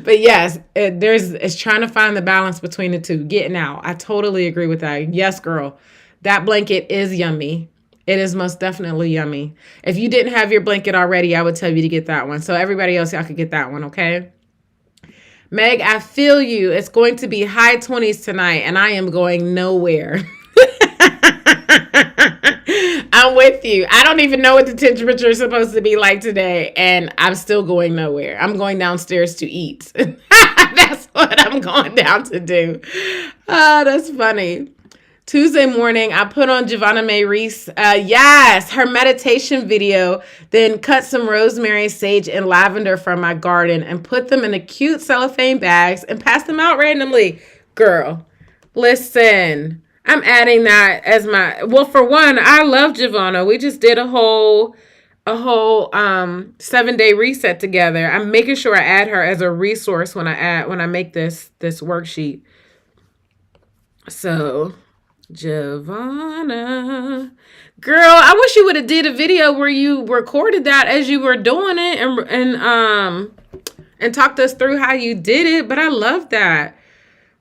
But yes, it's trying to find the balance between the two, getting out. I totally agree with that. Yes, girl, that blanket is yummy. It is most definitely yummy. If you didn't have your blanket already, I would tell you to get that one. So everybody else, y'all could get that one, okay? Meg, I feel you. It's going to be high 20s tonight, and I am going nowhere. I'm with you. I don't even know what the temperature is supposed to be like today, and I'm still going nowhere. I'm going downstairs to eat. That's what I'm going down to do. Oh, that's funny. Tuesday morning, I put on Giovanna May Reese. Yes, her meditation video, then cut some rosemary, sage, and lavender from my garden and put them in the cute cellophane bags and passed them out randomly. Girl, listen, I'm adding that as my, well, for one, I love Giovanna. We just did a whole 7-day reset together. I'm making sure I add her as a resource when I make this worksheet. So Giovanna, girl, I wish you would have did a video where you recorded that as you were doing it and talked us through how you did it. But I love that.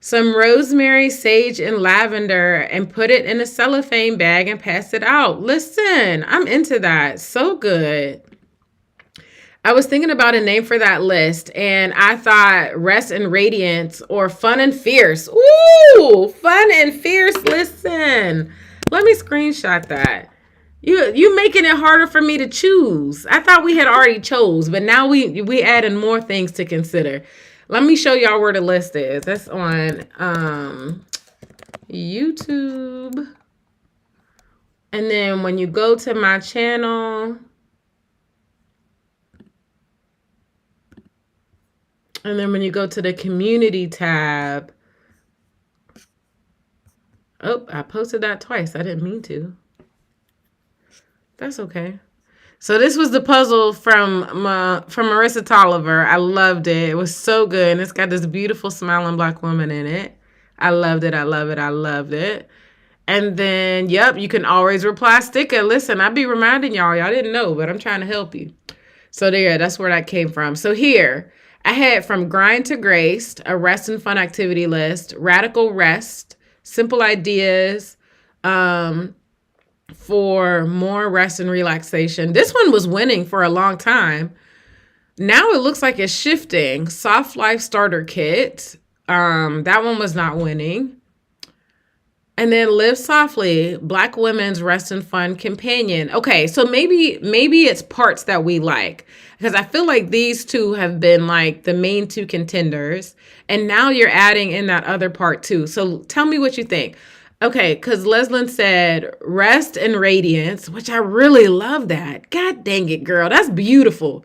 Some rosemary, sage, and lavender and put it in a cellophane bag and pass it out. Listen, I'm into that. So good. I was thinking about a name for that list, and I thought Rest and Radiance or Fun and Fierce. Ooh, Fun and Fierce. Listen, let me screenshot that. You making it harder for me to choose. I thought we had already chose, but now we adding more things to consider. Let me show y'all where the list is. That's on YouTube. And then when you go to my channel, and then when you go to the community tab, oh, I posted that twice. I didn't mean to. That's okay. So this was the puzzle from Marissa Tolliver. I loved it. It was so good. And it's got this beautiful smiling Black woman in it. I loved it. I love it. I loved it. And then, yep, you can always reply sticker. Listen, I be reminding y'all didn't know, but I'm trying to help you. So there, that's where that came from. So here, I had from Grind to Graced, a rest and fun activity list, Radical Rest, Simple Ideas, for more rest and relaxation. This one was winning for a long time. Now it looks like it's shifting. Soft Life Starter Kit. That one was not winning. And then Live Softly, Black Women's Rest and Fun Companion. Okay, so maybe it's parts that we like. Because I feel like these two have been like the main two contenders. And now you're adding in that other part too. So tell me what you think. Okay, because Leslyn said Rest and Radiance, which I really love that. God dang it, girl. That's beautiful.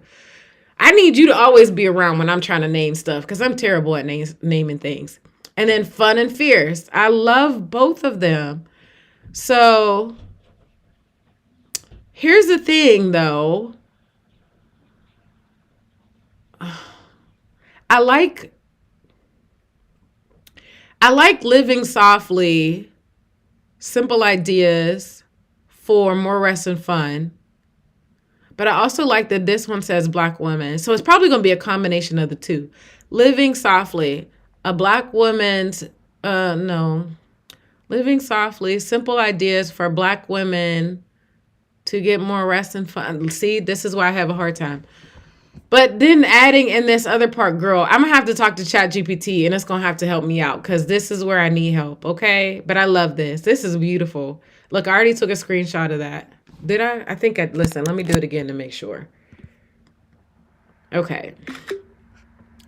I need you to always be around when I'm trying to name stuff because I'm terrible at naming things. And then Fun and Fierce. I love both of them. So here's the thing, though. I like Living Softly, Simple Ideas for more rest and fun. But I also like that this one says Black women. So it's probably going to be a combination of the two. Living Softly, a Black woman's, Living softly, simple ideas for Black women to get more rest and fun. See, this is why I have a hard time. But then adding in this other part, girl, I'm gonna have to talk to ChatGPT and it's gonna have to help me out because this is where I need help, okay? But I love this. This is beautiful. Look, I already took a screenshot of that. Did I? I think I, listen, let me do it again to make sure. Okay.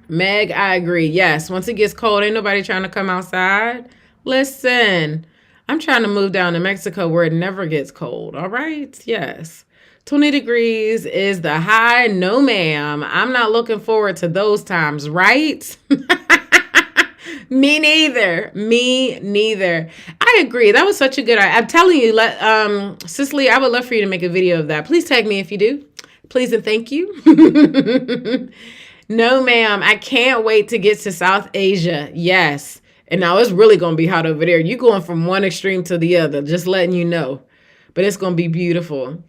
Meg, I agree. Yes, once it gets cold, ain't nobody trying to come outside. Listen, I'm trying to move down to Mexico where it never gets cold, all right? Yes. 20 degrees is the high. No, ma'am. I'm not looking forward to those times, right? Me neither. Me neither. I agree. That was such a good idea. I'm telling you, Cicely, I would love for you to make a video of that. Please tag me if you do. Please and thank you. No, ma'am. I can't wait to get to South Asia. Yes. And now it's really going to be hot over there. You going from one extreme to the other, just letting you know. But it's going to be beautiful.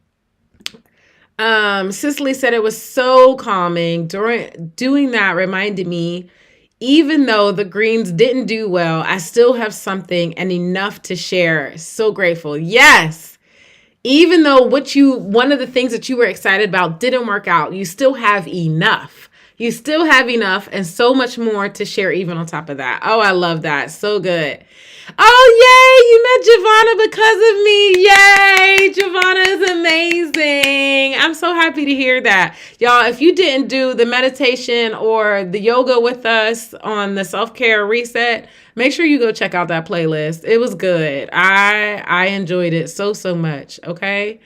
Cicely said it was so calming. Doing that reminded me, even though the greens didn't do well, I still have something and enough to share. So grateful. Yes. Even though one of the things that you were excited about didn't work out, you still have enough. You still have enough and so much more to share even on top of that. Oh, I love that. So good. Oh, yay. You met Giovanna because of me. Yay. Giovanna is amazing. I'm so happy to hear that. Y'all, if you didn't do the meditation or the yoga with us on the self-care reset, make sure you go check out that playlist. It was good. I enjoyed it so much. Okay.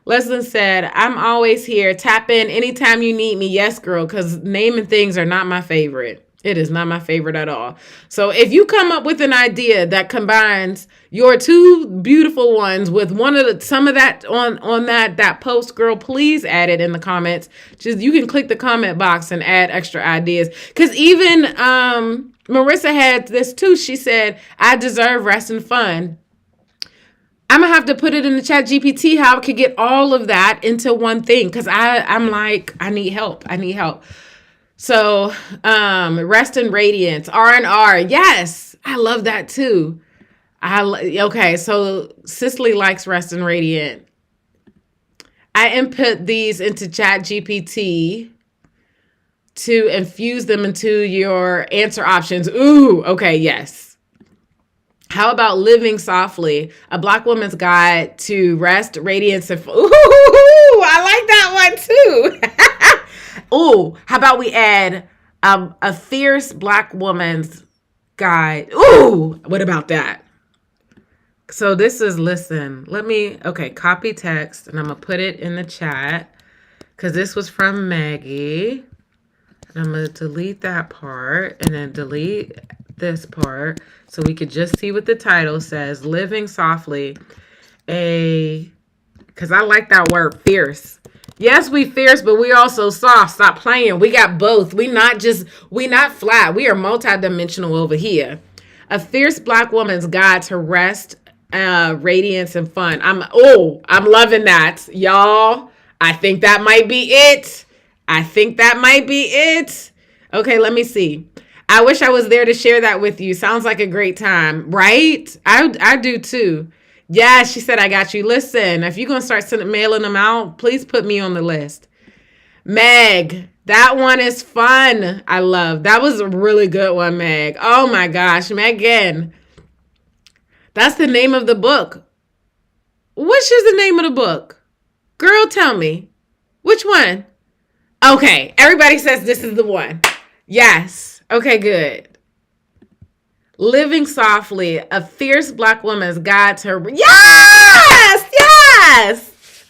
Leslie said, I'm always here. Tap in anytime you need me. Yes, girl, because naming things are not my favorite. It is not my favorite at all. So if you come up with an idea that combines your two beautiful ones with some of that on that post, girl, please add it in the comments. Just you can click the comment box and add extra ideas. Because even Marissa had this too. She said, I deserve rest and fun. I'm going to have to put it in the ChatGPT how I could get all of that into one thing. Because I'm like, I need help. So, rest and radiance, R&R. Yes, I love that too. Okay, so Cicely likes rest and radiant. I input these into ChatGPT to infuse them into your answer options. Ooh, okay, yes. How about living softly? A Black woman's guide to rest, radiance, and ooh, I like that one too. Ooh, how about we add a fierce Black woman's guide? Ooh, what about that? So this is, copy text, and I'm going to put it in the chat because this was from Maggie. And I'm going to delete that part and then delete this part so we could just see what the title says. Living softly. Because I like that word, fierce. Yes, we fierce, but we also soft. Stop playing. We got both. We not flat. We are multidimensional over here. A fierce Black woman's guide to rest, radiance, and fun. I'm loving that, y'all. I think that might be it. Okay, let me see. I wish I was there to share that with you. Sounds like a great time, right? I do too. Yeah, she said, I got you. Listen, if you're going to start mailing them out, please put me on the list. Meg, that one is fun. I love. That was a really good one, Meg. Oh my gosh, Megan. That's the name of the book. Which is the name of the book? Girl, tell me. Which one? Okay, everybody says this is the one. Yes. Okay, good. Living softly, a fierce Black woman's guide to her. Yes.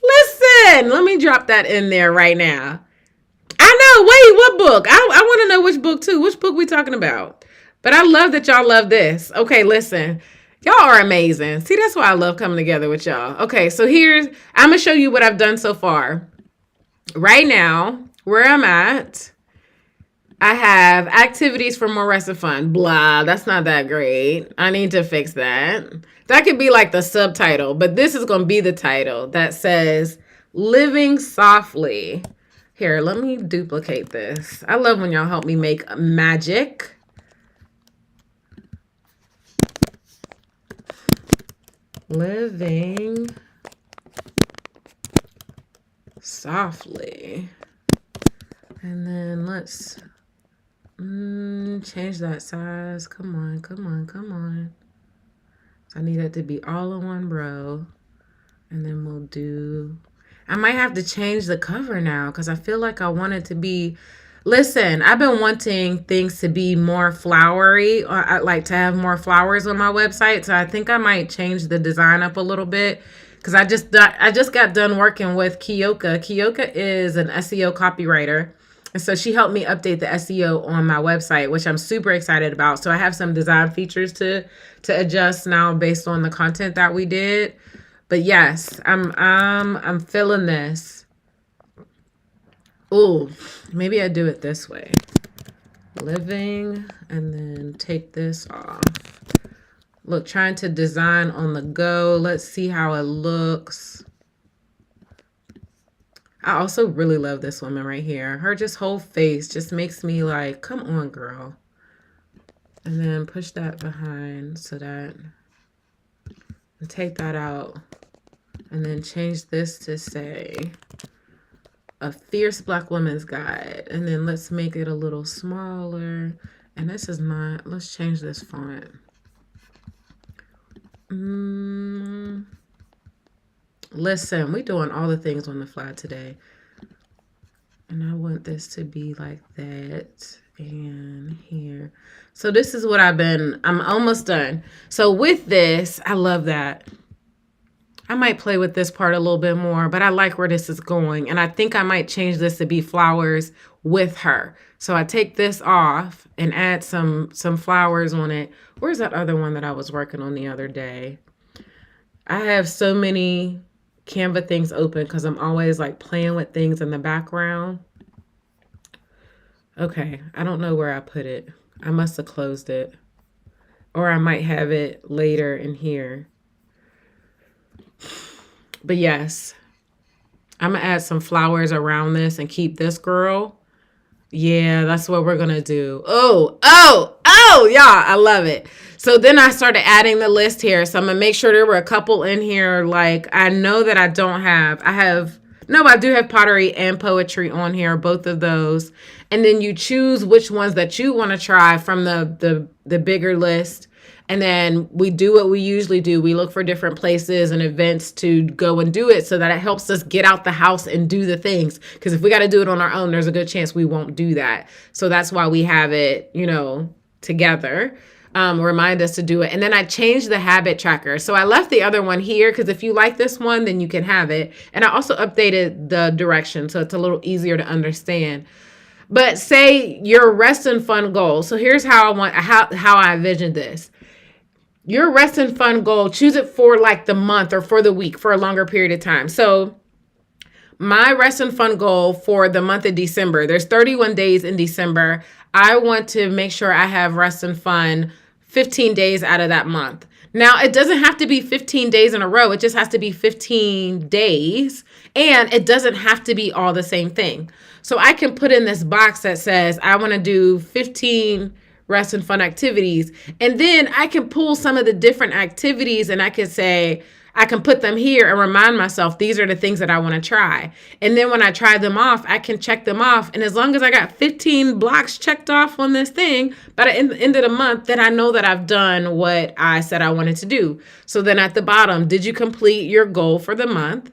Listen, let me drop that in there right now. I know. Wait, what book? I want to know which book too. Which book we talking about? But I love that y'all love this. Okay, listen. Y'all are amazing. See, that's why I love coming together with y'all. Okay, so I'm going to show you what I've done so far. Right now, where I'm at, I have activities for more rest and fun. Blah, that's not that great. I need to fix that. That could be like the subtitle, but this is going to be the title that says Living Softly. Here, let me duplicate this. I love when y'all help me make magic. Living softly. And then let's change that size. Come on, come on, come on. So I need it to be all in one row. And then we'll do, I might have to change the cover now because I feel like I want it to be, listen, I've been wanting things to be more flowery. I like to have more flowers on my website. So I think I might change the design up a little bit because I just got done working with Kiyoka. Kiyoka is an SEO copywriter. And so she helped me update the SEO on my website, which I'm super excited about. So I have some design features to adjust now based on the content that we did. But yes, I'm feeling this. Ooh, maybe I do it this way. Living, and then take this off. Look, trying to design on the go. Let's see how it looks. I also really love this woman right here. Her just whole face just makes me like, come on, girl. And then push that behind so that, and take that out. And then change this to say, a fierce Black woman's guide. And then let's make it a little smaller. And this is not, let's change this font. Listen, we doing all the things on the fly today. And I want this to be like that. And here. So this is what I'm almost done. So with this, I love that. I might play with this part a little bit more, but I like where this is going. And I think I might change this to be flowers with her. So I take this off and add some flowers on it. Where's that other one that I was working on the other day? I have so many Canva things open because I'm always like playing with things in the background. Okay, I don't know where I put it. I must have closed it. Or I might have it later in here. But yes, I'm going to add some flowers around this and keep this girl. Yeah, that's what we're going to do. Oh, yeah, I love it. So then I started adding the list here. So I'm going to make sure there were a couple in here. Like I know that I do have pottery and poetry on here, both of those. And then you choose which ones that you want to try from the bigger list. And then we do what we usually do. We look for different places and events to go and do it so that it helps us get out the house and do the things. Because if we got to do it on our own, there's a good chance we won't do that. So that's why we have it, together. Remind us to do it. And then I changed the habit tracker. So I left the other one here because if you like this one, then you can have it. And I also updated the direction so it's a little easier to understand. But say your rest and fun goal. So here's how I envisioned this. Your rest and fun goal, choose it for like the month or for the week for a longer period of time. So my rest and fun goal for the month of December, there's 31 days in December. I want to make sure I have rest and fun 15 days out of that month. Now, it doesn't have to be 15 days in a row. It just has to be 15 days. And it doesn't have to be all the same thing. So I can put in this box that says, I want to do 15 rest and fun activities. And then I can pull some of the different activities and I can say, I can put them here and remind myself, these are the things that I want to try. And then when I try them off, I can check them off. And as long as I got 15 blocks checked off on this thing, by the end of the month, then I know that I've done what I said I wanted to do. So then at the bottom, did you complete your goal for the month?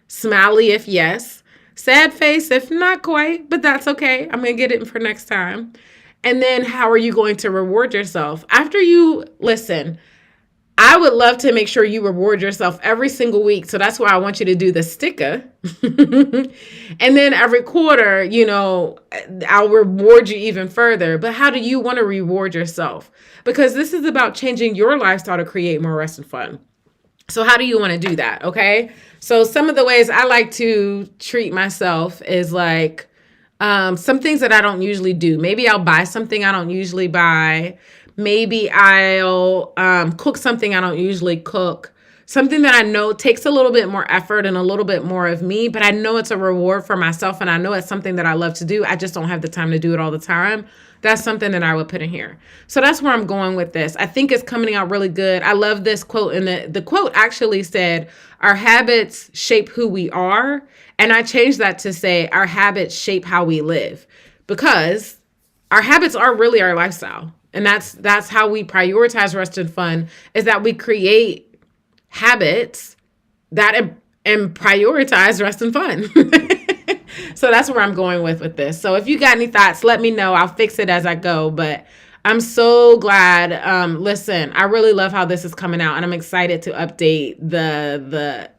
Smiley if yes. Sad face if not quite, but that's okay. I'm going to get it for next time. And then how are you going to reward yourself? After you listen, I would love to make sure you reward yourself every single week. So that's why I want you to do the sticker. And then every quarter, I'll reward you even further. But how do you want to reward yourself? Because this is about changing your lifestyle to create more rest and fun. So how do you want to do that? Okay. So some of the ways I like to treat myself is like, some things that I don't usually do. Maybe I'll buy something I don't usually buy. Maybe I'll cook something I don't usually cook. something that I know takes a little bit more effort and a little bit more of me, but I know it's a reward for myself and I know it's something that I love to do. I just don't have the time to do it all the time. That's something that I would put in here. So that's where I'm going with this. I think it's coming out really good. I love this quote. And the quote actually said, our habits shape who we are. And I changed that to say, our habits shape how we live, because our habits are really our lifestyle. And that's how we prioritize rest and fun, is that we create habits that and prioritize rest and fun. So that's where I'm going with this. So if you got any thoughts, let me know. I'll fix it as I go. But I'm so glad. Listen, I really love how this is coming out, and I'm excited to update the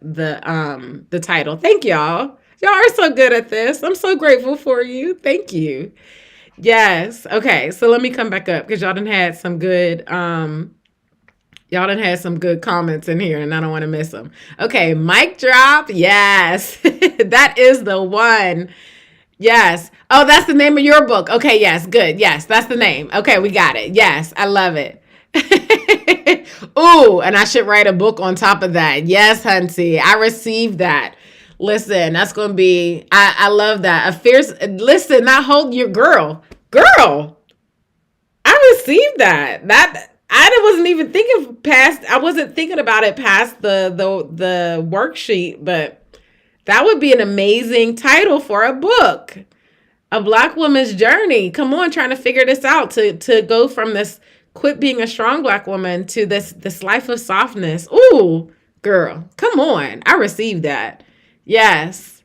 title. Thank y'all. Y'all are so good at this. I'm so grateful for you. Thank you. Yes. Okay. So let me come back up because y'all done had some good comments in here and I don't want to miss them. Okay, mic drop. Yes. That is the one. Yes. Oh, that's the name of your book. Okay, yes, good. Yes, that's the name. Okay, we got it. Yes, I love it. Ooh, and I should write a book on top of that. Yes, Hunty, I received that. Listen, that's going to be, I love that. A fierce, listen, that whole, your girl, I received that. I wasn't even thinking past, I wasn't thinking about it past the worksheet, but that would be an amazing title for a book. A Black woman's journey. Come on, trying to figure this out to go from this quit being a strong Black woman to this life of softness. Ooh, girl, come on. I received that. Yes.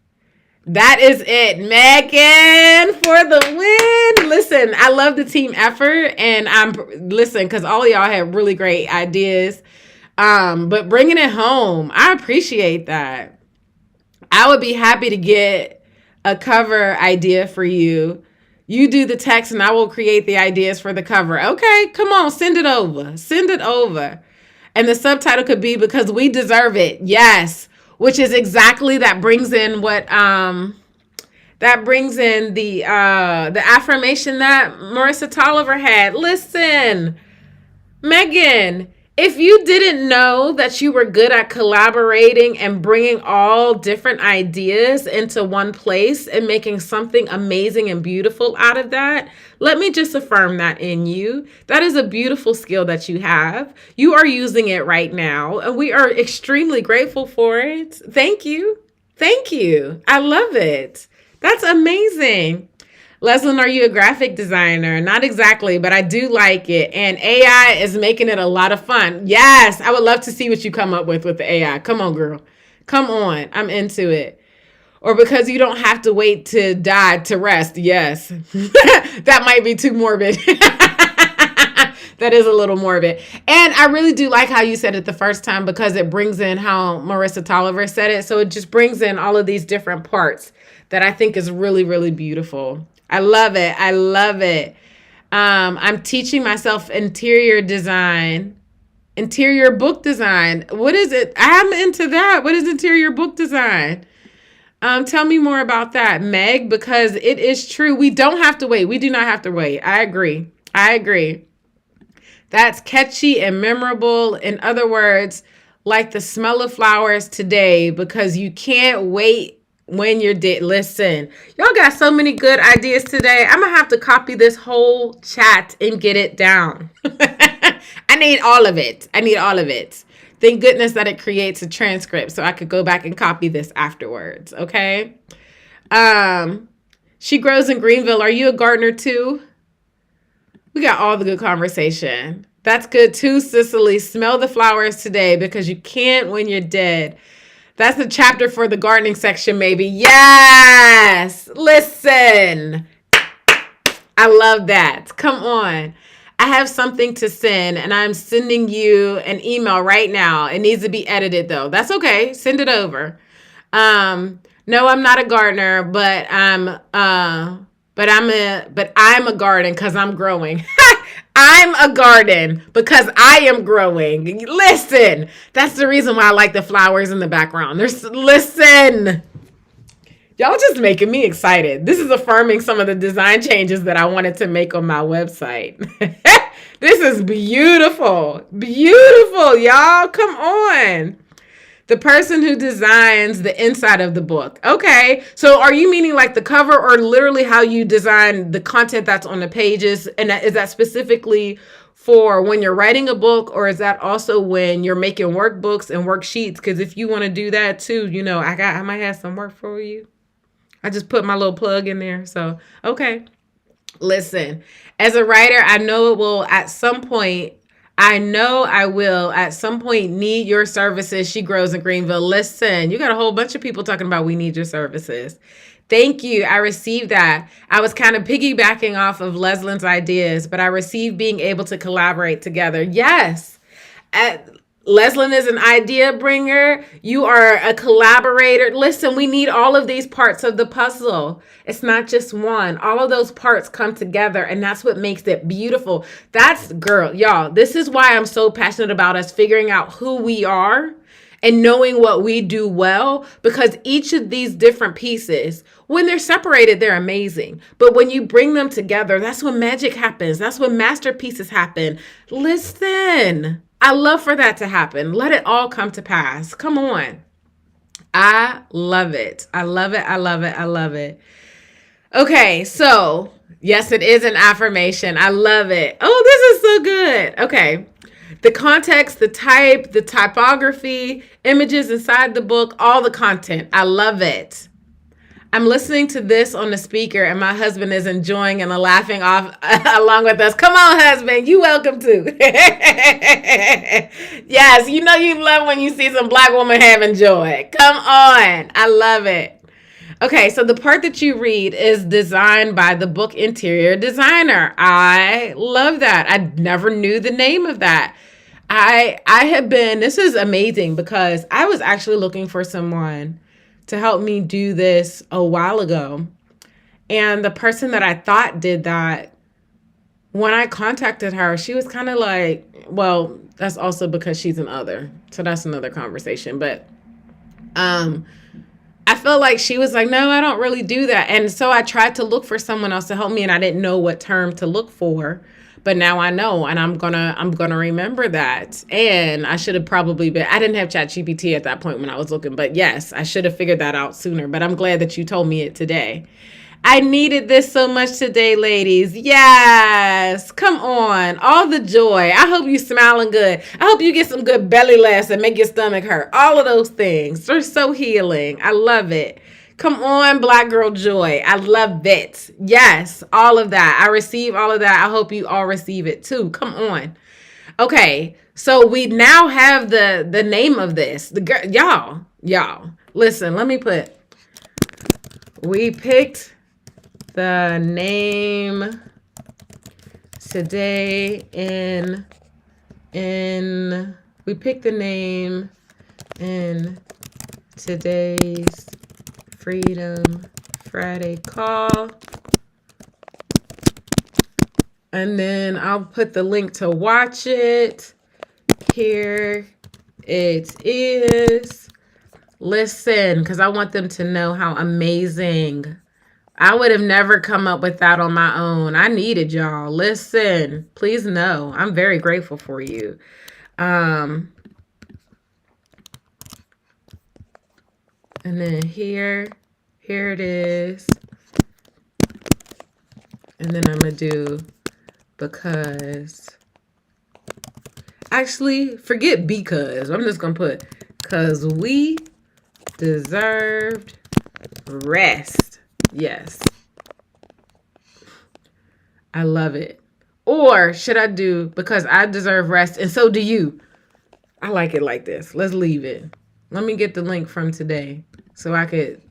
That is it. Megan for the win. Listen, I love the team effort, and because all of y'all had really great ideas. But bringing it home, I appreciate that. I would be happy to get a cover idea for you. You do the text and I will create the ideas for the cover. Okay, come on, send it over. Send it over. And the subtitle could be Because We Deserve It. Yes, which is exactly, that brings in what the affirmation that Marissa Tolliver had. Listen, Megan, if you didn't know that you were good at collaborating and bringing all different ideas into one place and making something amazing and beautiful out of that, let me just affirm that in you. That is a beautiful skill that you have. You are using it right now, and we are extremely grateful for it. Thank you. Thank you. I love it. That's amazing. Leslyn, are you a graphic designer? Not exactly, but I do like it. And AI is making it a lot of fun. Yes, I would love to see what you come up with the AI. Come on, girl. Come on. I'm into it. Or because you don't have to wait to die to rest. Yes. That might be too morbid. That is a little morbid. And I really do like how you said it the first time, because it brings in how Marissa Tolliver said it. So it just brings in all of these different parts that I think is really, really beautiful. I love it. I love it. I'm teaching myself interior book design. What is it? I'm into that. What is interior book design? Tell me more about that, Meg, because it is true. We don't have to wait. We do not have to wait. I agree. That's catchy and memorable. In other words, like the smell of flowers today, because you can't wait when you're dead. Listen, y'all got so many good ideas today. I'm going to have to copy this whole chat and get it down. I need all of it. Thank goodness that it creates a transcript so I could go back and copy this afterwards. Okay. She grows in Greenville. Are you a gardener too? We got all the good conversation. That's good too, Cicely. Smell the flowers today, because you can't when you're dead. That's the chapter for the gardening section, maybe. Yes. Listen. I love that. Come on. I have something to send, and I'm sending you an email right now. It needs to be edited, though. That's okay. Send it over. No, I'm not a gardener, but I'm a garden because I'm growing. I'm a garden because I am growing. Listen, that's the reason why I like the flowers in the background. Listen, y'all just making me excited. This is affirming some of the design changes that I wanted to make on my website. This is beautiful. Beautiful, y'all. Come on. The person who designs the inside of the book. Okay. So are you meaning like the cover, or literally how you design the content that's on the pages? And is that specifically for when you're writing a book, or is that also when you're making workbooks and worksheets? Because if you want to do that too, I might have some work for you. I just put my little plug in there. So, okay. Listen, as a writer, I know I will at some point need your services. She Grows in Greenville. Listen, you got a whole bunch of people talking about we need your services. Thank you. I received that. I was kind of piggybacking off of Leslyn's ideas, but I received being able to collaborate together. Yes. Leslyn is an idea bringer. You are a collaborator. Listen, we need all of these parts of the puzzle. It's not just one. All of those parts come together, and that's what makes it beautiful. Y'all, this is why I'm so passionate about us figuring out who we are and knowing what we do well, because each of these different pieces, when they're separated, they're amazing. But when you bring them together, that's when magic happens. That's when masterpieces happen. Listen, I love for that to happen. Let it all come to pass. Come on. I love it. I love it. I love it. I love it. Okay, so yes, it is an affirmation. I love it. Oh, this is so good. Okay. The context, the type, the typography, images inside the book, all the content. I love it. I'm listening to this on the speaker, and my husband is enjoying and laughing off along with us. Come on, husband. You welcome too. Yes, you love when you see some Black woman having joy. Come on. I love it. Okay, so the part that you read is designed by the book interior designer. I love that. I never knew the name of that. This is amazing because I was actually looking for someone to help me do this a while ago. And the person that I thought did that, when I contacted her, she was kind of like, well, that's also because she's an other. So that's another conversation. But I felt like she was like, no, I don't really do that. And so I tried to look for someone else to help me, and I didn't know what term to look for. But now I know, and I'm gonna remember that. And I should have probably I didn't have ChatGPT at that point when I was looking, but yes, I should have figured that out sooner. But I'm glad that you told me it today. I needed this so much today, ladies. Yes. Come on. All the joy. I hope you smiling good. I hope you get some good belly laughs that make your stomach hurt. All of those things. They're so healing. I love it. Come on, Black girl joy. I love it. Yes, all of that. I receive all of that. I hope you all receive it too. Come on. Okay, so we now have the name of this. The girl, y'all. Listen, we picked the name today we picked the name in today's Freedom Friday call. And then I'll put the link to watch it. Here it is. Listen, because I want them to know how amazing. I would have never come up with that on my own. I needed y'all. Listen, please know I'm very grateful for you. And then here it is. And then I'm going to do because. Actually, forget because. I'm just going to put because we deserved rest. Yes. I love it. Or should I do because I deserve rest and so do you? I like it like this. Let's leave it. Let me get the link from today so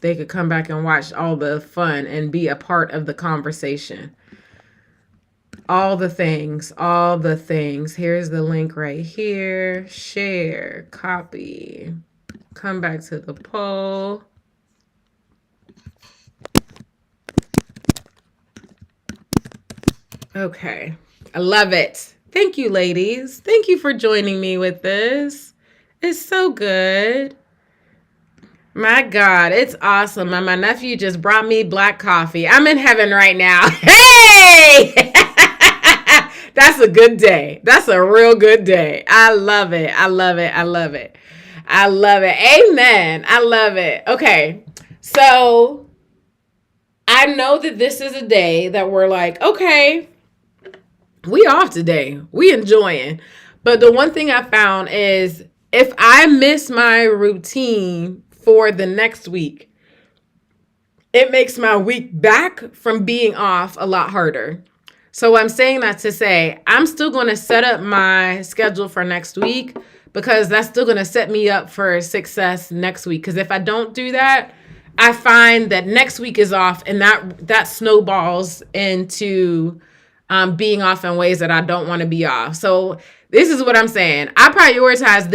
they could come back and watch all the fun and be a part of the conversation. All the things. Here's the link right here. Share, copy, come back to the poll. Okay. I love it. Thank you, ladies. Thank you for joining me with this. It's so good. My God, it's awesome. And my nephew just brought me black coffee. I'm in heaven right now. Hey! That's a good day. That's a real good day. I love it. I love it. I love it. I love it. Amen. I love it. Okay. So I know that this is a day that we're like, okay, we off today. We enjoying. But the one thing I found is if I miss my routine for the next week, it makes my week back from being off a lot harder. So I'm saying that to say I'm still going to set up my schedule for next week because that's still going to set me up for success next week. Because if I don't do that, I find that next week is off and that snowballs into being off in ways that I don't want to be off. So this is what I'm saying. I prioritize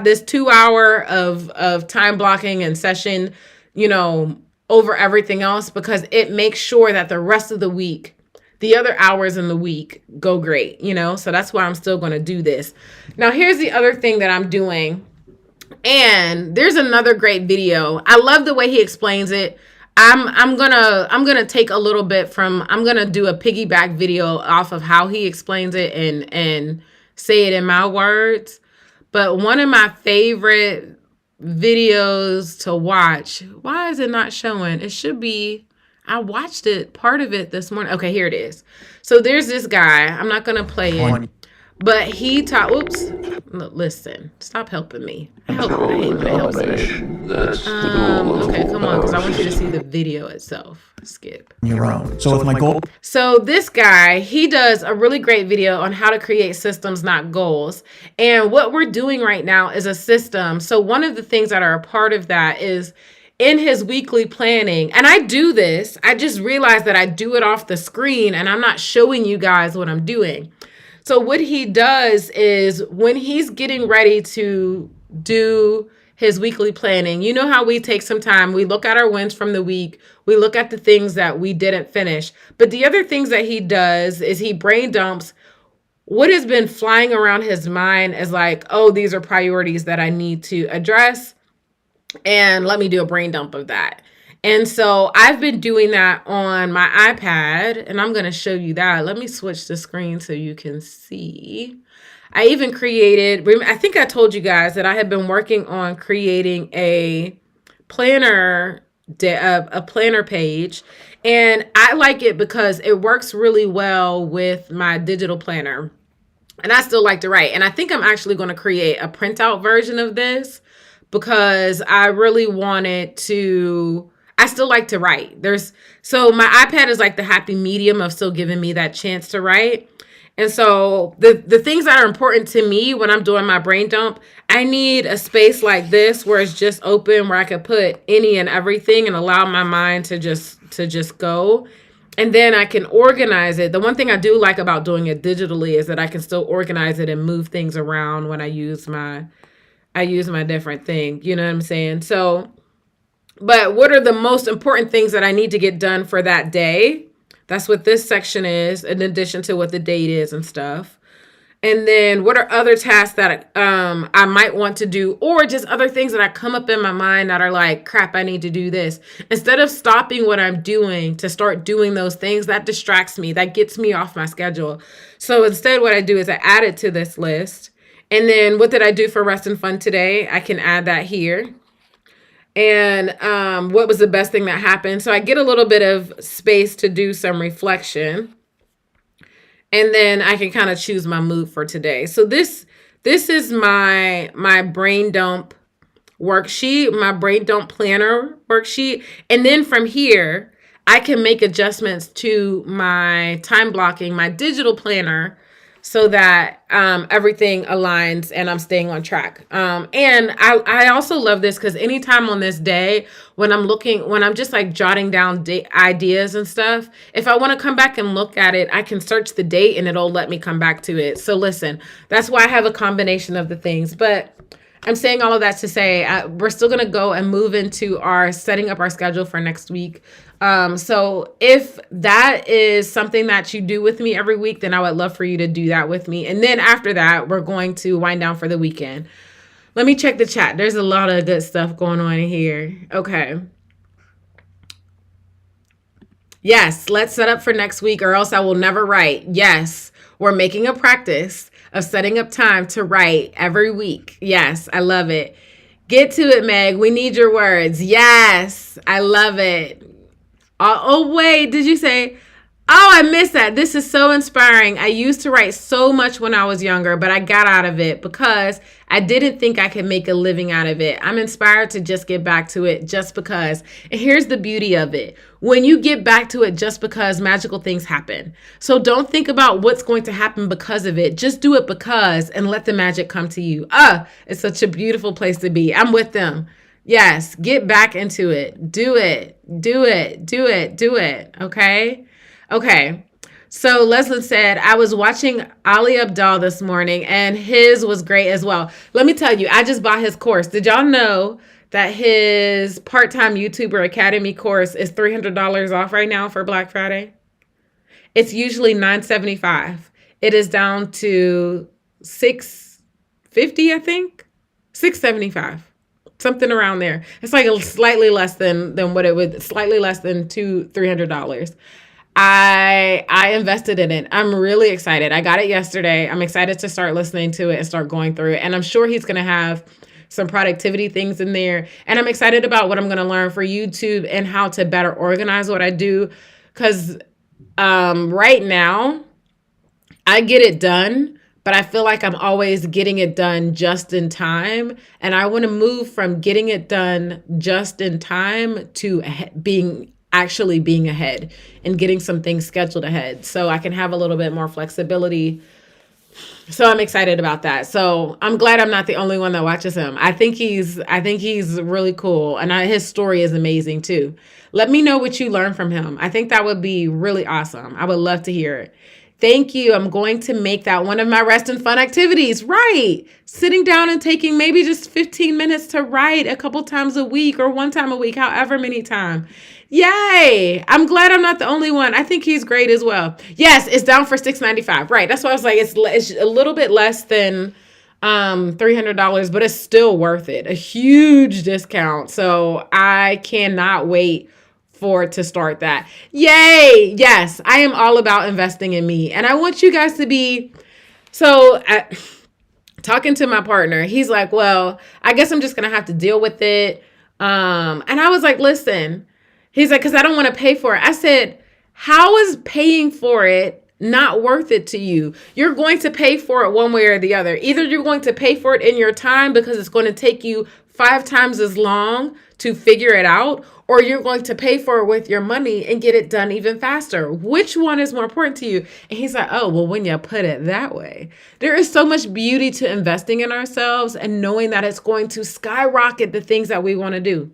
this 2 hour of time blocking and session, over everything else because it makes sure that the rest of the week, the other hours in the week go great, So that's why I'm still going to do this. Now, here's the other thing that I'm doing. And there's another great video. I love the way he explains it. I'm gonna take a little bit I'm gonna do a piggyback video off of how he explains it and say it in my words. But one of my favorite videos to watch, why is it not showing? It should be, I watched it, part of it this morning. Okay, here it is. So there's this guy, I'm not gonna play it. But he taught, listen, stop helping me. Help me. That's the goal of okay, come on, because I want you to see the video itself. Skip. Your own. So if my goal. So this guy, he does a really great video on how to create systems, not goals. And what we're doing right now is a system. So one of the things that are a part of that is in his weekly planning, and I do this, I just realized that I do it off the screen and I'm not showing you guys what I'm doing. So what he does is when he's getting ready to do his weekly planning, you know how we take some time, we look at our wins from the week, we look at the things that we didn't finish. But the other things that he does is he brain dumps what has been flying around his mind as like, oh, these are priorities that I need to address. And let me do a brain dump of that. And so I've been doing that on my iPad, and I'm going to show you that. Let me switch the screen so you can see. I even created, I think I told you guys that I had been working on creating a planner page, and I like it because it works really well with my digital planner, and I still like to write. And I think I'm actually going to create a printout version of this because I really wanted to, I still like to write. So my iPad is like the happy medium of still giving me that chance to write. And so the things that are important to me when I'm doing my brain dump, I need a space like this where it's just open, where I could put any and everything and allow my mind to just go. And then I can organize it. The one thing I do like about doing it digitally is that I can still organize it and move things around when I use my different thing. You know what I'm saying? So, but what are the most important things that I need to get done for that day? That's what this section is, in addition to what the date is and stuff. And then what are other tasks that I might want to do, or just other things that I come up in my mind that are like, crap, I need to do this. Instead of stopping what I'm doing to start doing those things, that distracts me. That gets me off my schedule. So instead, what I do is I add it to this list. And then what did I do for rest and fun today? I can add that here. And what was the best thing that happened? So I get a little bit of space to do some reflection. And then I can kind of choose my mood for today. So this is my brain dump worksheet, my brain dump planner worksheet. And then from here, I can make adjustments to my time blocking, my digital planner, so that everything aligns and I'm staying on track. And I also love this because anytime on this day, when I'm just like jotting down ideas and stuff, if I want to come back and look at it, I can search the date and it'll let me come back to it. So listen, that's why I have a combination of the things. But I'm saying all of that to say we're still going to go and move into our setting up our schedule for next week. So if that is something that you do with me every week, then I would love for you to do that with me. And then after that, we're going to wind down for the weekend. Let me check the chat. There's a lot of good stuff going on in here. Okay. Yes, let's set up for next week or else I will never write. Yes, we're making a practice of setting up time to write every week. Yes, I love it. Get to it, Meg. We need your words. Yes. I love it. Wait. Did you say? Oh, I missed that. This is so inspiring. I used to write so much when I was younger, but I got out of it because I didn't think I could make a living out of it. I'm inspired to just get back to it just because. And here's the beauty of it. When you get back to it just because, magical things happen. So don't think about what's going to happen because of it. Just do it because and let the magic come to you. It's such a beautiful place to be. I'm with them. Yes, get back into it. Do it. Do it. Do it. Do it. Okay? Okay, so Leslin said, I was watching Ali Abdaal this morning and his was great as well. Let me tell you, I just bought his course. Did y'all know that his part-time YouTuber Academy course is $300 off right now for Black Friday? It's usually $975. It is down to $650, I think. $675. Something around there. It's like slightly less than what it would, slightly less than $300. I invested in it. I'm really excited. I got it yesterday. I'm excited to start listening to it and start going through it. And I'm sure he's going to have some productivity things in there. And I'm excited about what I'm going to learn for YouTube and how to better organize what I do. Because right now, I get it done, but I feel like I'm always getting it done just in time. And I want to move from getting it done just in time to being ahead and getting some things scheduled ahead so I can have a little bit more flexibility. So I'm excited about that. So I'm glad I'm not the only one that watches him. I think he's really cool. And his story is amazing too. Let me know what you learned from him. I think that would be really awesome. I would love to hear it. Thank you. I'm going to make that one of my rest and fun activities. Right. Sitting down and taking maybe just 15 minutes to write a couple times a week or one time a week, however many times. Yay. I'm glad I'm not the only one. I think he's great as well. Yes, it's down for $695. Right. That's why I was like, it's a little bit less than $300, but it's still worth it. A huge discount. So I cannot wait to start that. Yay. Yes, I am all about investing in me. And I want you guys to be, talking to my partner, he's like, well, I guess I'm just going to have to deal with it. And I was like, listen, he's like, because I don't want to pay for it. I said, how is paying for it not worth it to you? You're going to pay for it one way or the other. Either you're going to pay for it in your time because it's going to take you 5 times as long to figure it out, or you're going to pay for it with your money and get it done even faster. Which one is more important to you? And he's like, oh, well, when you put it that way, there is so much beauty to investing in ourselves and knowing that it's going to skyrocket the things that we want to do.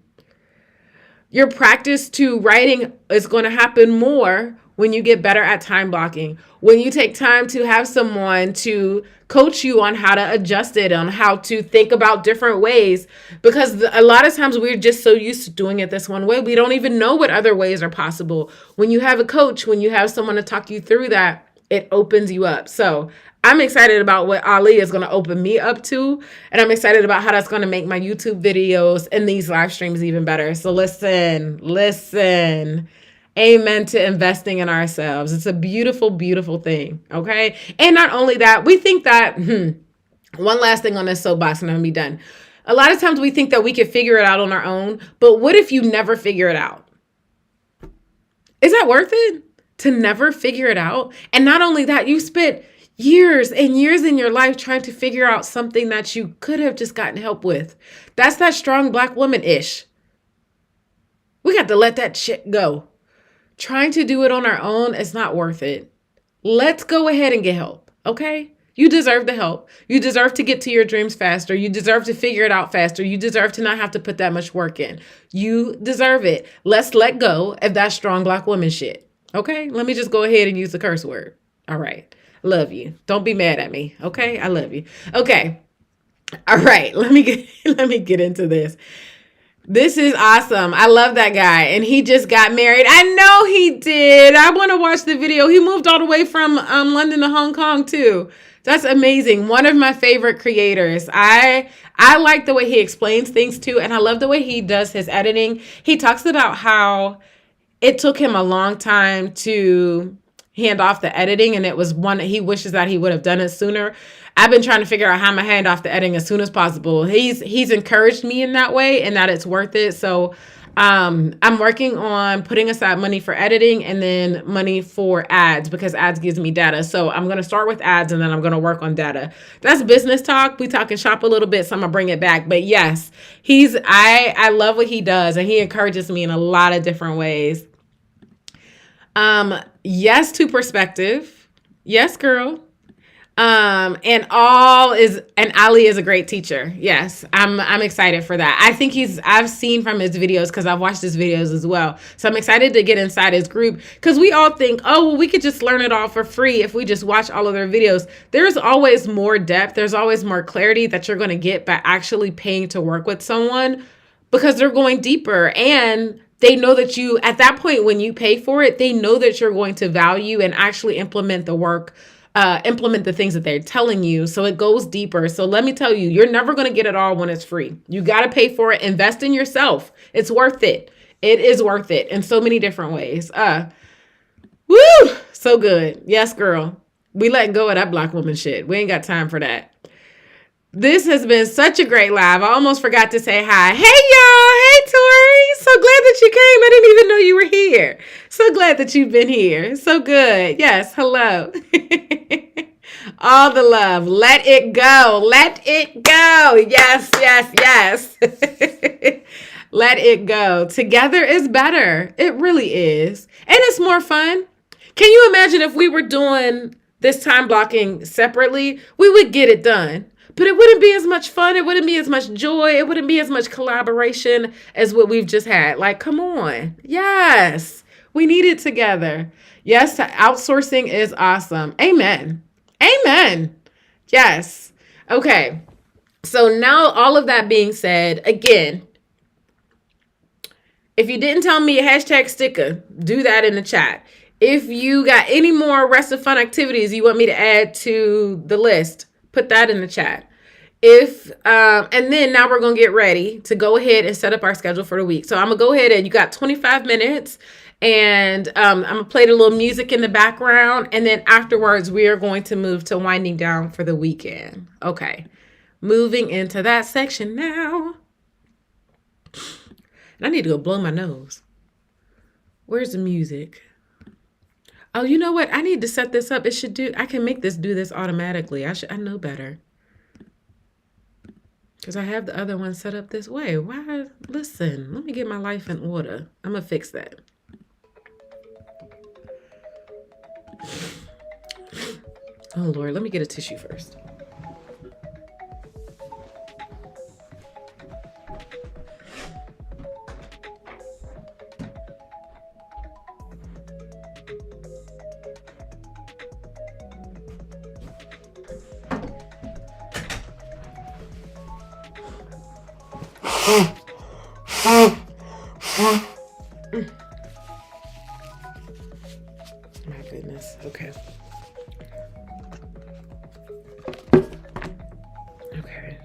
Your practice to writing is going to happen more when you get better at time blocking, when you take time to have someone to coach you on how to adjust it, on how to think about different ways, because a lot of times we're just so used to doing it this one way, we don't even know what other ways are possible. When you have a coach, when you have someone to talk you through that, it opens you up. So I'm excited about what Ali is going to open me up to, and I'm excited about how that's going to make my YouTube videos and these live streams even better. So listen. Amen to investing in ourselves. It's a beautiful, beautiful thing. Okay. And not only that, we think that, one last thing on this soapbox and I'm gonna be done. A lot of times we think that we can figure it out on our own, but what if you never figure it out? Is that worth it to never figure it out? And not only that, you spent years and years in your life trying to figure out something that you could have just gotten help with. That's that strong Black woman-ish. We got to let that shit go. Trying to do it on our own is not worth it. Let's go ahead and get help, okay? You deserve the help. You deserve to get to your dreams faster. You deserve to figure it out faster. You deserve to not have to put that much work in. You deserve it. Let's let go of that strong Black woman shit, okay? Let me just go ahead and use the curse word. All right. Love you. Don't be mad at me, okay? I love you. Okay. All right. Let me get into this. This is awesome. I love that guy. And he just got married. I know he did. I want to watch the video. He moved all the way from London to Hong Kong too. That's amazing. One of my favorite creators. I like the way he explains things too. And I love the way he does his editing. He talks about how it took him a long time to hand off the editing, and it was one that he wishes that he would have done it sooner. I've been trying to figure out how I'm gonna hand off the editing as soon as possible. He's encouraged me in that way, and that it's worth it. So I'm working on putting aside money for editing and then money for ads, because ads gives me data. So I'm going to start with ads and then I'm going to work on data. That's business talk. We talking shop a little bit, so I'm going to bring it back. But yes, I love what he does, and he encourages me in a lot of different ways. Yes to perspective. Yes, girl. And Ali is a great teacher. Yes, I'm excited for that. I think I've seen from his videos, because I've watched his videos as well. So I'm excited to get inside his group, because we all think, oh, well, we could just learn it all for free if we just watch all of their videos. There's always more depth. There's always more clarity that you're going to get by actually paying to work with someone, because they're going deeper, and they know that you, at that point, when you pay for it, they know that you're going to value and actually implement the work, implement the things that they're telling you. So it goes deeper. So let me tell you, you're never going to get it all when it's free. You got to pay for it. Invest in yourself. It's worth it. It is worth it in so many different ways. Woo! So good. Yes, girl. We letting go of that Black woman shit. We ain't got time for that. This has been such a great live. I almost forgot to say hi. Hey, y'all. Hey, Tori. So glad that you came. I didn't even know you were here. So glad that you've been here. So good. Yes. Hello. All the love. Let it go. Let it go. Yes, yes, yes. Let it go. Together is better. It really is. And it's more fun. Can you imagine if we were doing this time blocking separately? We would get it done. But it wouldn't be as much fun. It wouldn't be as much joy. It wouldn't be as much collaboration as what we've just had. Like, come on. Yes. We need it together. Yes, outsourcing is awesome. Amen. Amen. Yes. Okay. So now, all of that being said, again, if you didn't tell me a hashtag sticker, do that in the chat. If you got any more rest of fun activities you want me to add to the list, put that in the chat. And then now we're going to get ready to go ahead and set up our schedule for the week. So I'm going to go ahead, and you got 25 minutes, and I'm going to play the little music in the background. And then afterwards, we are going to move to winding down for the weekend. Okay. Moving into that section now. And I need to go blow my nose. Where's the music? Oh, you know what? I need to set this up. I can make this do this automatically. I know better. Because I have the other one set up this way. Why? Listen, let me get my life in order. I'm going to fix that. Oh, Lord, let me get a tissue first. My goodness. Okay. Okay.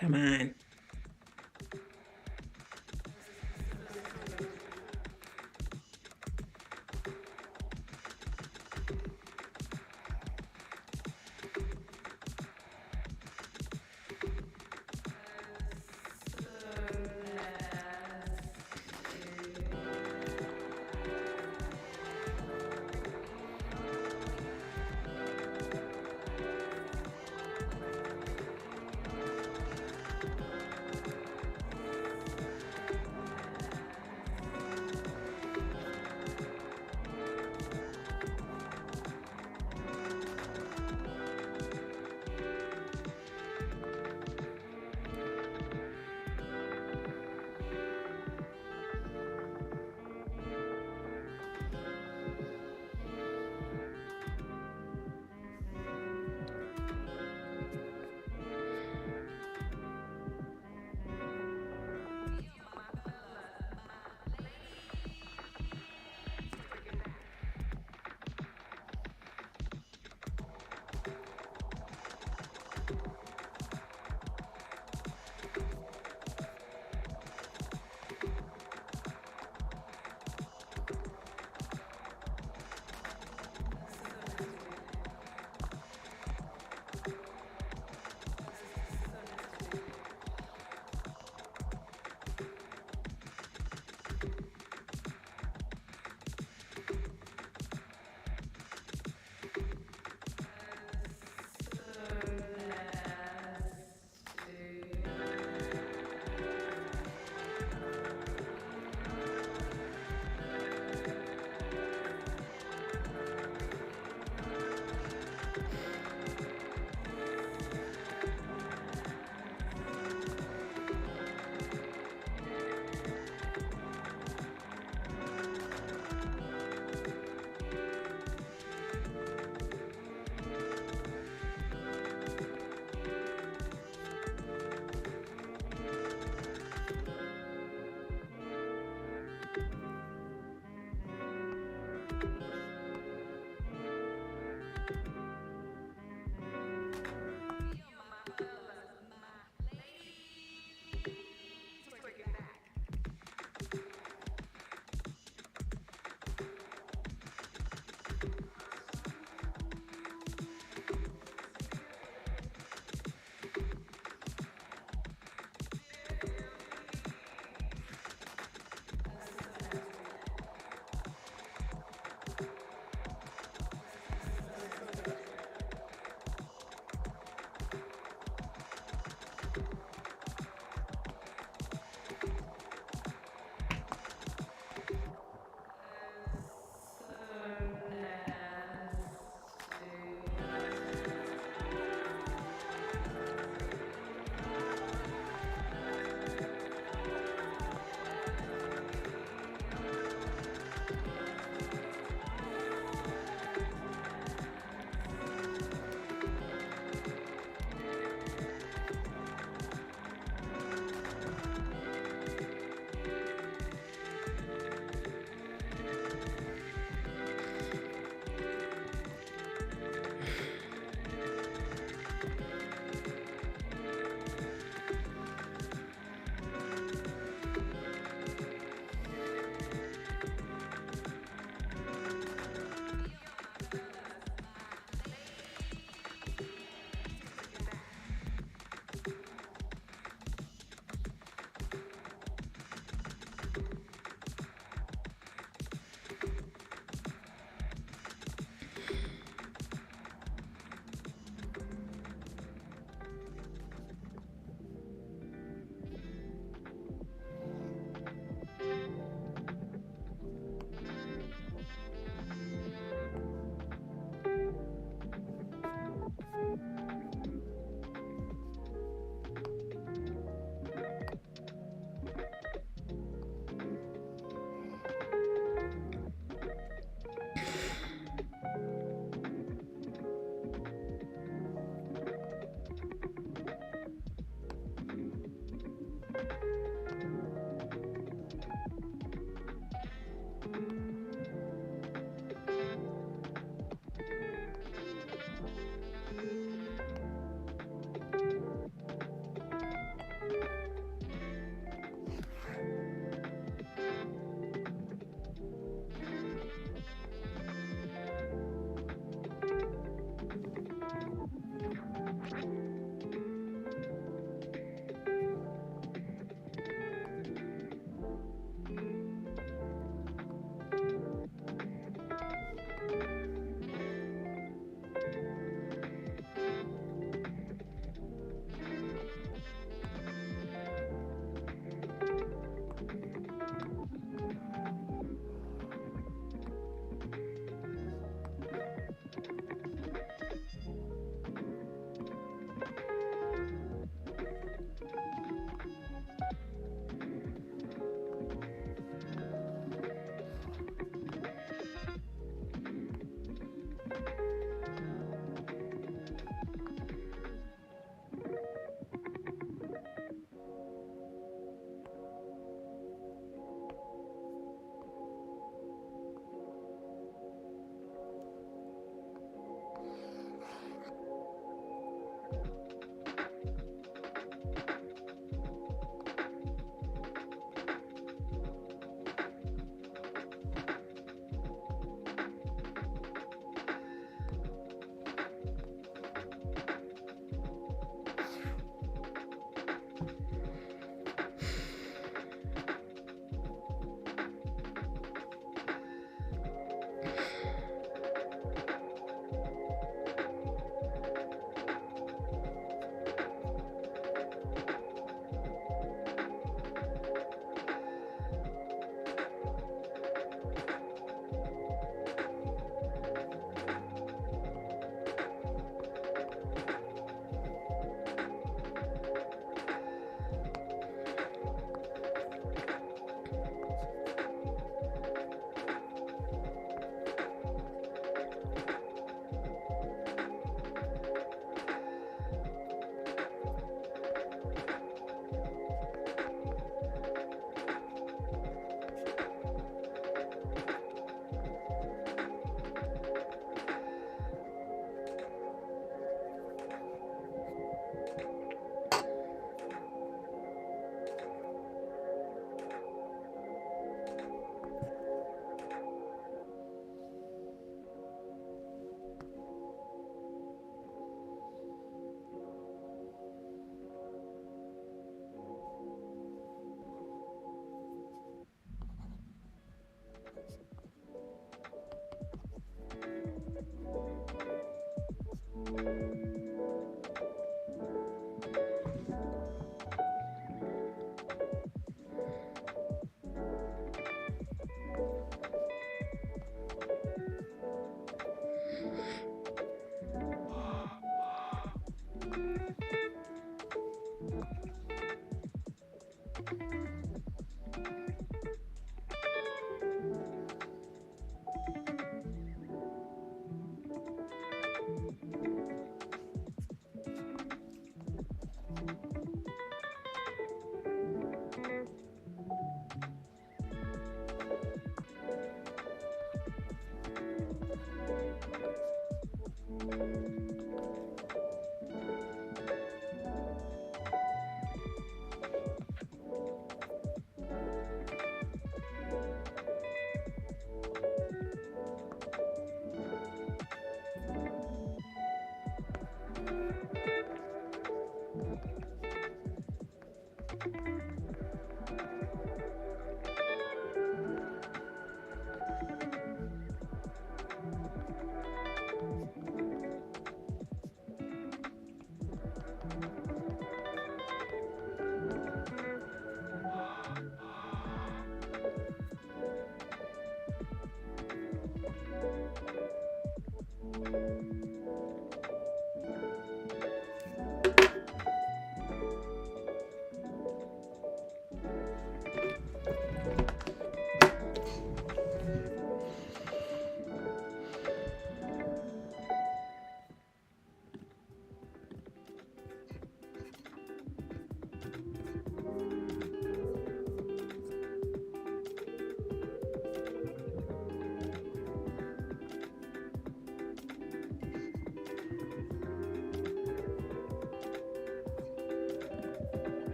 Come on.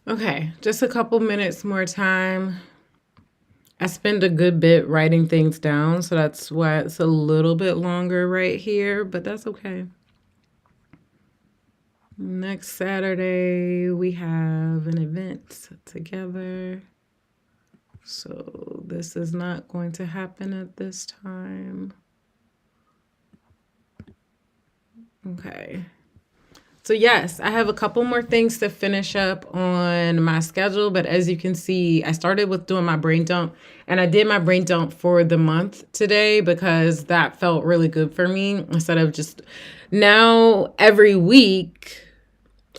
Okay, just a couple minutes more time. I spend a good bit writing things down, so that's why it's a little bit longer right here, but that's okay. Next Saturday, we have an event together. So this is not going to happen at this time. Okay. So yes, I have a couple more things to finish up on my schedule, but as you can see, I started with doing my brain dump, and I did my brain dump for the month today because that felt really good for me instead of just now every week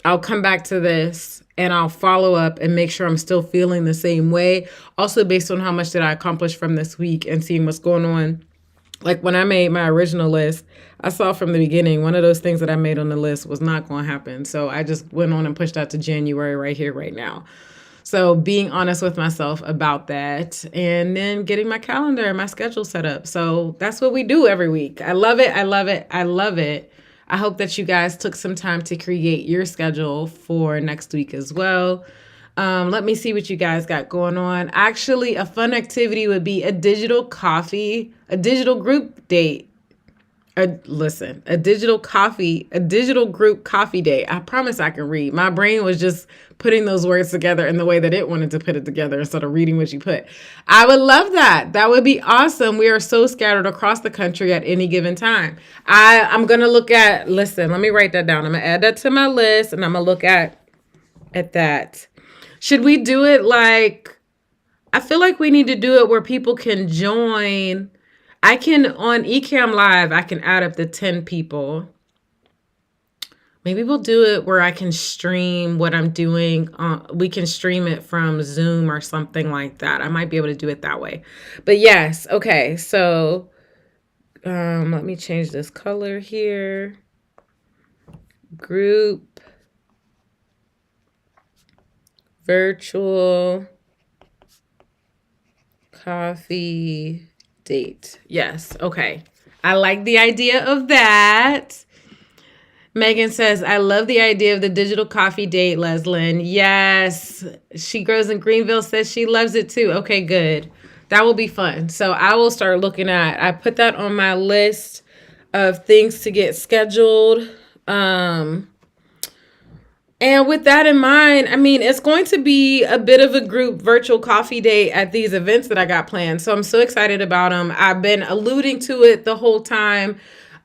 I'll come back to this and I'll follow up and make sure I'm still feeling the same way. Also based on how much did I accomplish from this week and seeing what's going on. Like when I made my original list, I saw from the beginning, one of those things that I made on the list was not going to happen. So I just went on and pushed that to January right here, right now. So being honest with myself about that and then getting my calendar and my schedule set up. So that's what we do every week. I love it. I love it. I love it. I hope that you guys took some time to create your schedule for next week as well. Let me see what you guys got going on. Actually, a fun activity would be a digital group date. A digital group coffee date. I promise I can read. My brain was just putting those words together in the way that it wanted to put it together instead of reading what you put. I would love that. That would be awesome. We are so scattered across the country at any given time. I'm going to look at, let me write that down. I'm going to add that to my list and I'm going to look at that. Should we do it like, I feel like we need to do it where people can join. I can, on Ecamm Live, I can add up to 10 people. Maybe we'll do it where I can stream what I'm doing. We can stream it from Zoom or something like that. I might be able to do it that way. But yes, okay. So let me change this color here. Group. Virtual coffee date. Yes. Okay. I like the idea of that. Megan says, I love the idea of the digital coffee date, Leslyn. Yes. She Grows in Greenville says she loves it too. Okay, good. That will be fun. So I will start looking at, I put that on my list of things to get scheduled. And with that in mind, I mean, it's going to be a bit of a group virtual coffee date at these events that I got planned. So I'm so excited about them. I've been alluding to it the whole time.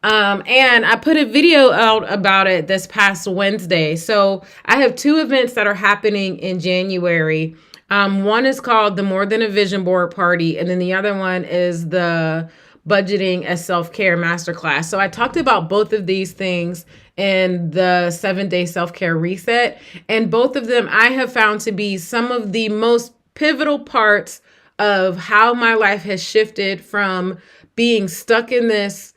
And I put a video out about it this past Wednesday. So I have 2 events that are happening in January. One is called the More Than a Vision Board Party. And then the other one is the Budgeting as Self-Care Masterclass. So I talked about both of these things in the 7-day self-care reset. And both of them I have found to be some of the most pivotal parts of how my life has shifted from being stuck in this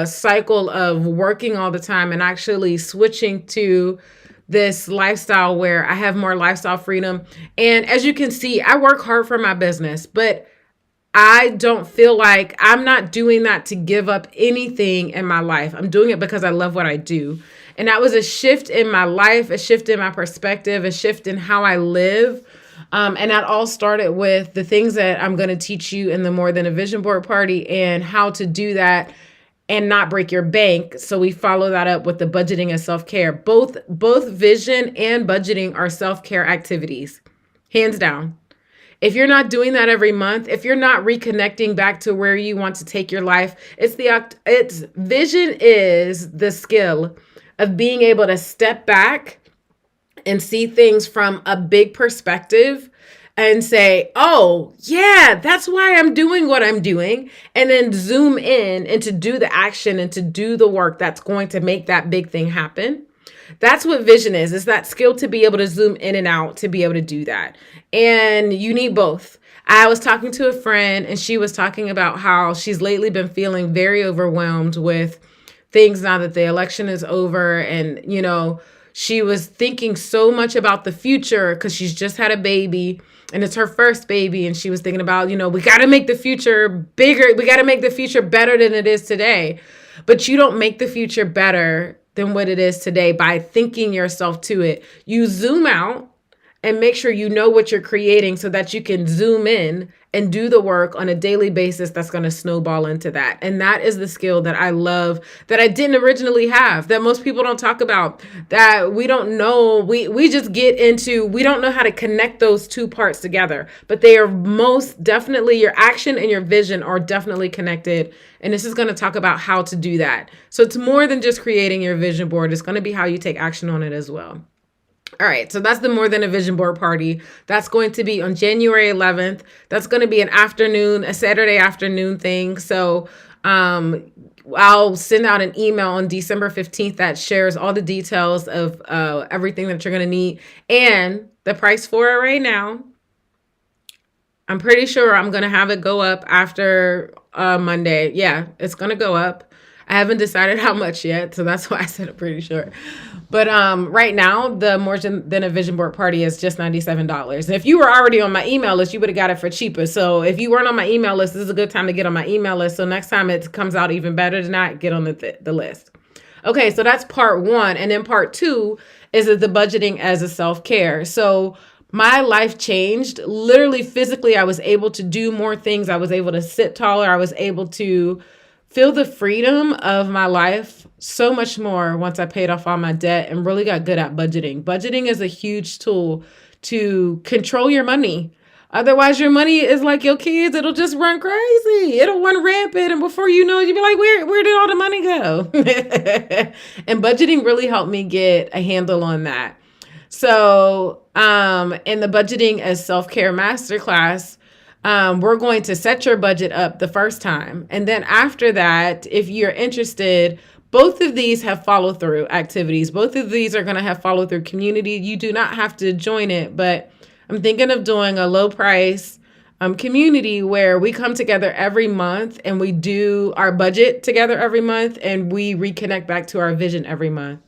cycle of working all the time and actually switching to this lifestyle where I have more lifestyle freedom. And as you can see, I work hard for my business, but I don't feel like I'm not doing that to give up anything in my life. I'm doing it because I love what I do. And that was a shift in my life, a shift in my perspective, a shift in how I live. And that all started with the things that I'm going to teach you in the More Than a Vision Board Party and how to do that and not break your bank. So we follow that up with the Budgeting and Self-Care. Both vision and budgeting are self-care activities, hands down. If you're not doing that every month, if you're not reconnecting back to where you want to take your life, it's vision is the skill of being able to step back and see things from a big perspective and say, oh, yeah, that's why I'm doing what I'm doing. And then zoom in and to do the action and to do the work that's going to make that big thing happen. That's what vision is. It's that skill to be able to zoom in and out to be able to do that. And you need both. I was talking to a friend and she was talking about how she's lately been feeling very overwhelmed with things now that the election is over. And, you know, she was thinking so much about the future because she's just had a baby and it's her first baby. And she was thinking about, you know, we got to make the future bigger. We got to make the future better than it is today. But you don't make the future better. than what it is today by thinking yourself to it. You zoom out and make sure you know what you're creating so that you can zoom in and do the work on a daily basis that's going to snowball into that. And that is the skill that I love, that I didn't originally have, that most people don't talk about, that we don't know. We just get into, we don't know how to connect those two parts together, but they are most definitely, your action and your vision are definitely connected. And this is going to talk about how to do that. So it's more than just creating your vision board. It's going to be how you take action on it as well. All right, so that's the More Than a Vision Board party. That's going to be on January 11th. That's going to be a Saturday afternoon thing. So I'll send out an email on December 15th that shares all the details of everything that you're going to need. And the price for it right now, I'm pretty sure I'm going to have it go up after Monday. Yeah, it's going to go up. I haven't decided how much yet, so that's why I said I'm pretty sure. But right now, the More Than a Vision Board party is just $97. And if you were already on my email list, you would have got it for cheaper. So if you weren't on my email list, this is a good time to get on my email list. So next time it comes out even better than that, get on the list. Okay, so that's part one. And then part two is the budgeting as a self-care. So my life changed. Literally, physically, I was able to do more things. I was able to sit taller. I was able to feel the freedom of my life so much more once I paid off all my debt and really got good at budgeting. Budgeting is a huge tool to control your money. Otherwise, your money is like your kids. It'll just run crazy. It'll run rampant. And before you know it, you'll be like, where did all the money go? And budgeting really helped me get a handle on that. So in the Budgeting as Self-Care Masterclass, we're going to set your budget up the first time. And then after that, if you're interested, both of these have follow through activities. Both of these are going to have follow through community. You do not have to join it, but I'm thinking of doing a low price community where we come together every month and we do our budget together every month and we reconnect back to our vision every month.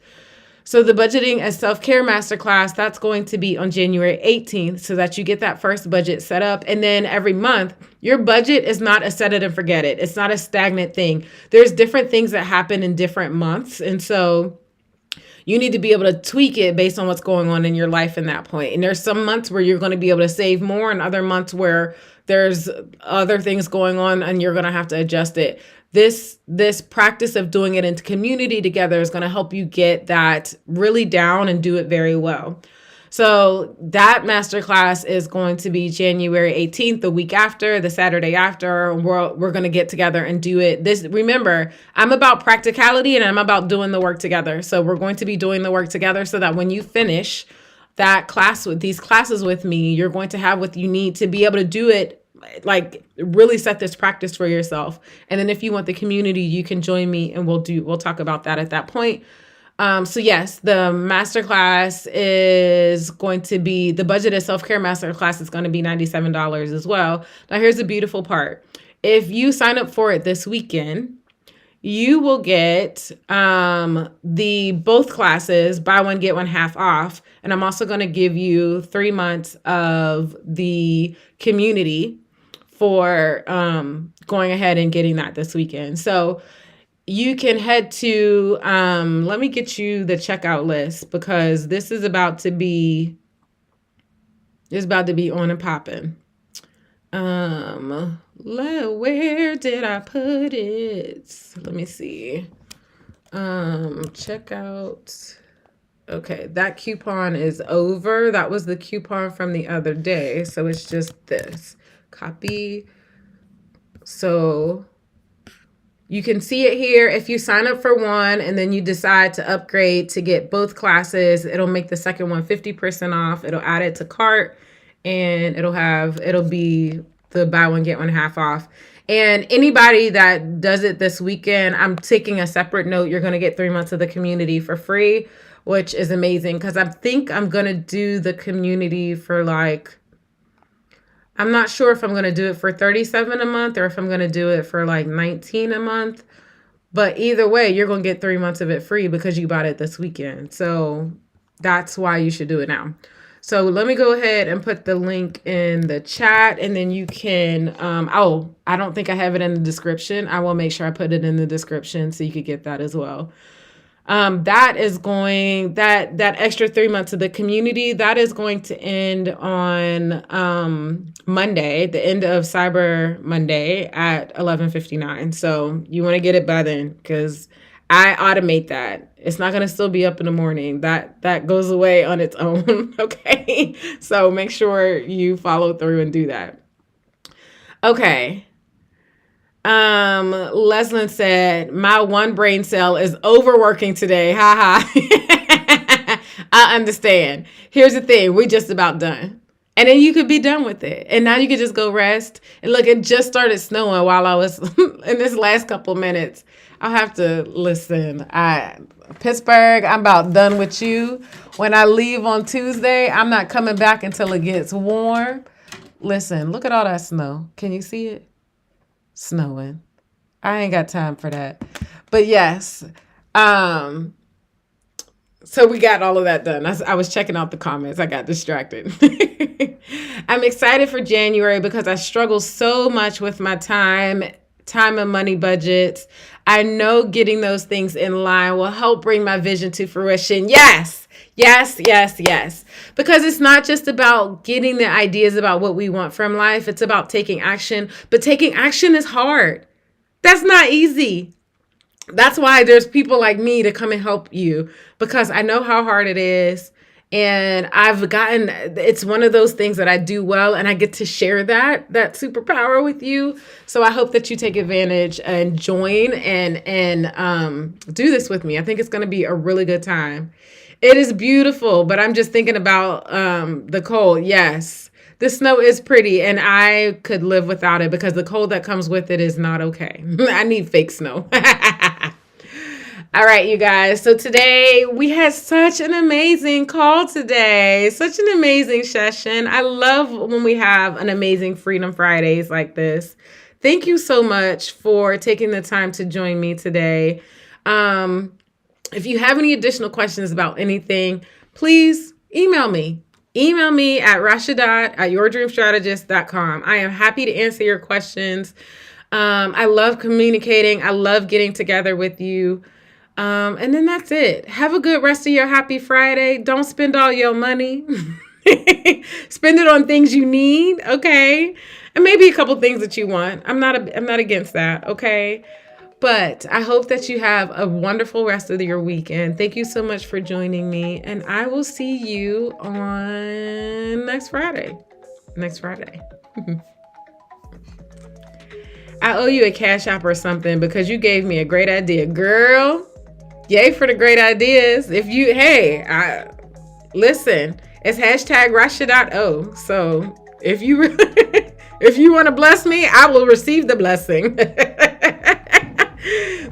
So the Budgeting as Self-Care Masterclass, that's going to be on January 18th so that you get that first budget set up. And then every month, your budget is not a set it and forget it. It's not a stagnant thing. There's different things that happen in different months. And so you need to be able to tweak it based on what's going on in your life in that point. And there's some months where you're going to be able to save more and other months where there's other things going on and you're going to have to adjust it. This practice of doing it into community together is going to help you get that really down and do it very well. So that masterclass is going to be January 18th, the week after, the Saturday after. We're going to get together and do it. Remember, I'm about practicality and I'm about doing the work together. So we're going to be doing the work together so that when you finish that class with these classes with me, you're going to have what you need to be able to do it, like really set this practice for yourself. And then if you want the community, you can join me and we'll talk about that at that point. So yes, the masterclass is going to be, the Budget as Self-Care Masterclass is going to be $97 as well. Now here's the beautiful part. If you sign up for it this weekend, you will get both classes, buy one, get one half off. And I'm also going to give you 3 months of the community for going ahead and getting that this weekend. So you can head to, let me get you the checkout list because this is about to be on and popping. Where did I put it? Let me see. Checkout. Okay, that coupon is over. That was the coupon from the other day. So it's just this. Copy. So you can see it here. If you sign up for one and then you decide to upgrade to get both classes, it'll make the second one 50% off. It'll add it to cart and it'll be the buy one, get one half off. And anybody that does it this weekend, I'm taking a separate note. You're going to get 3 months of the community for free, which is amazing because I think I'm going to do the community for I'm not sure if I'm going to do it for $37 a month or if I'm going to do it for $19 a month. But either way, you're going to get 3 months of it free because you bought it this weekend. So that's why you should do it now. So let me go ahead and put the link in the chat and then you can, I don't think I have it in the description. I will make sure I put it in the description so you could get that as well. That extra 3 months of the community, that is going to end on Monday, the end of Cyber Monday at 11:59. So you want to get it by then, because I automate that. It's not going to still be up in the morning. That goes away on its own. Okay. So make sure you follow through and do that. Okay. Leslin said, my one brain cell is overworking today. Ha ha. I understand. Here's the thing. We're just about done. And then you could be done with it. And now you could just go rest. And look, it just started snowing while I was in this last couple minutes. I'll have to listen. Pittsburgh, I'm about done with you. When I leave on Tuesday, I'm not coming back until it gets warm. Listen, look at all that snow. Can you see it? Snowing. I ain't got time for that. But yes. So we got all of that done. I was checking out the comments. I got distracted. I'm excited for January because I struggle so much with my time and money budgets. I know getting those things in line will help bring my vision to fruition. Yes. Yes, yes, yes. Because it's not just about getting the ideas about what we want from life. It's about taking action. But taking action is hard. That's not easy. That's why there's people like me to come and help you, because I know how hard it is. And it's one of those things that I do well, and I get to share that superpower with you. So I hope that you take advantage and join and do this with me. I think it's going to be a really good time. It is beautiful, but I'm just thinking about the cold. Yes, the snow is pretty, and I could live without it because the cold that comes with it is not okay. I need fake snow. All right, you guys. So today we had such an amazing call today. Such an amazing session. I love when we have an amazing Freedom Fridays like this. Thank you so much for taking the time to join me today. If you have any additional questions about anything, please email me. Email me at rashadat@yourdreamstrategist.com. I am happy to answer your questions. I love communicating. I love getting together with you. And then that's it. Have a good rest of your happy Friday. Don't spend all your money. Spend it on things you need, okay? And maybe a couple things that you want. I'm not against that, okay? But I hope that you have a wonderful rest of your weekend. Thank you so much for joining me. And I will see you on next Friday. I owe you a Cash App or something because you gave me a great idea. Girl, yay for the great ideas. Listen, it's #Rashadat. So if you want to bless me, I will receive the blessing.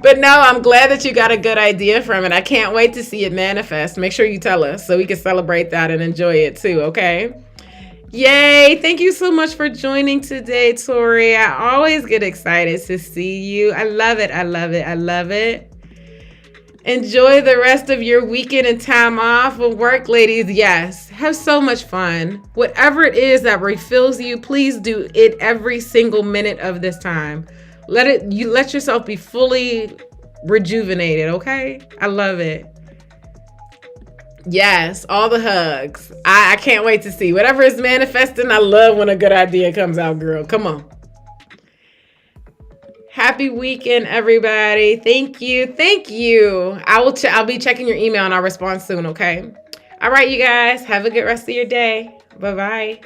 But no, I'm glad that you got a good idea from it. I can't wait to see it manifest. Make sure you tell us so we can celebrate that and enjoy it too, okay? Yay! Thank you so much for joining today, Tori. I always get excited to see you. I love it. I love it. I love it. Enjoy the rest of your weekend and time off of work, ladies. Yes, have so much fun. Whatever it is that refills you, please do it every single minute of this time. Let yourself be fully rejuvenated, okay? I love it. Yes, all the hugs. I can't wait to see whatever is manifesting. I love when a good idea comes out, girl. Come on. Happy weekend, everybody. Thank you. Thank you. I'll be checking your email and I'll respond soon, okay? All right, you guys. Have a good rest of your day. Bye-bye.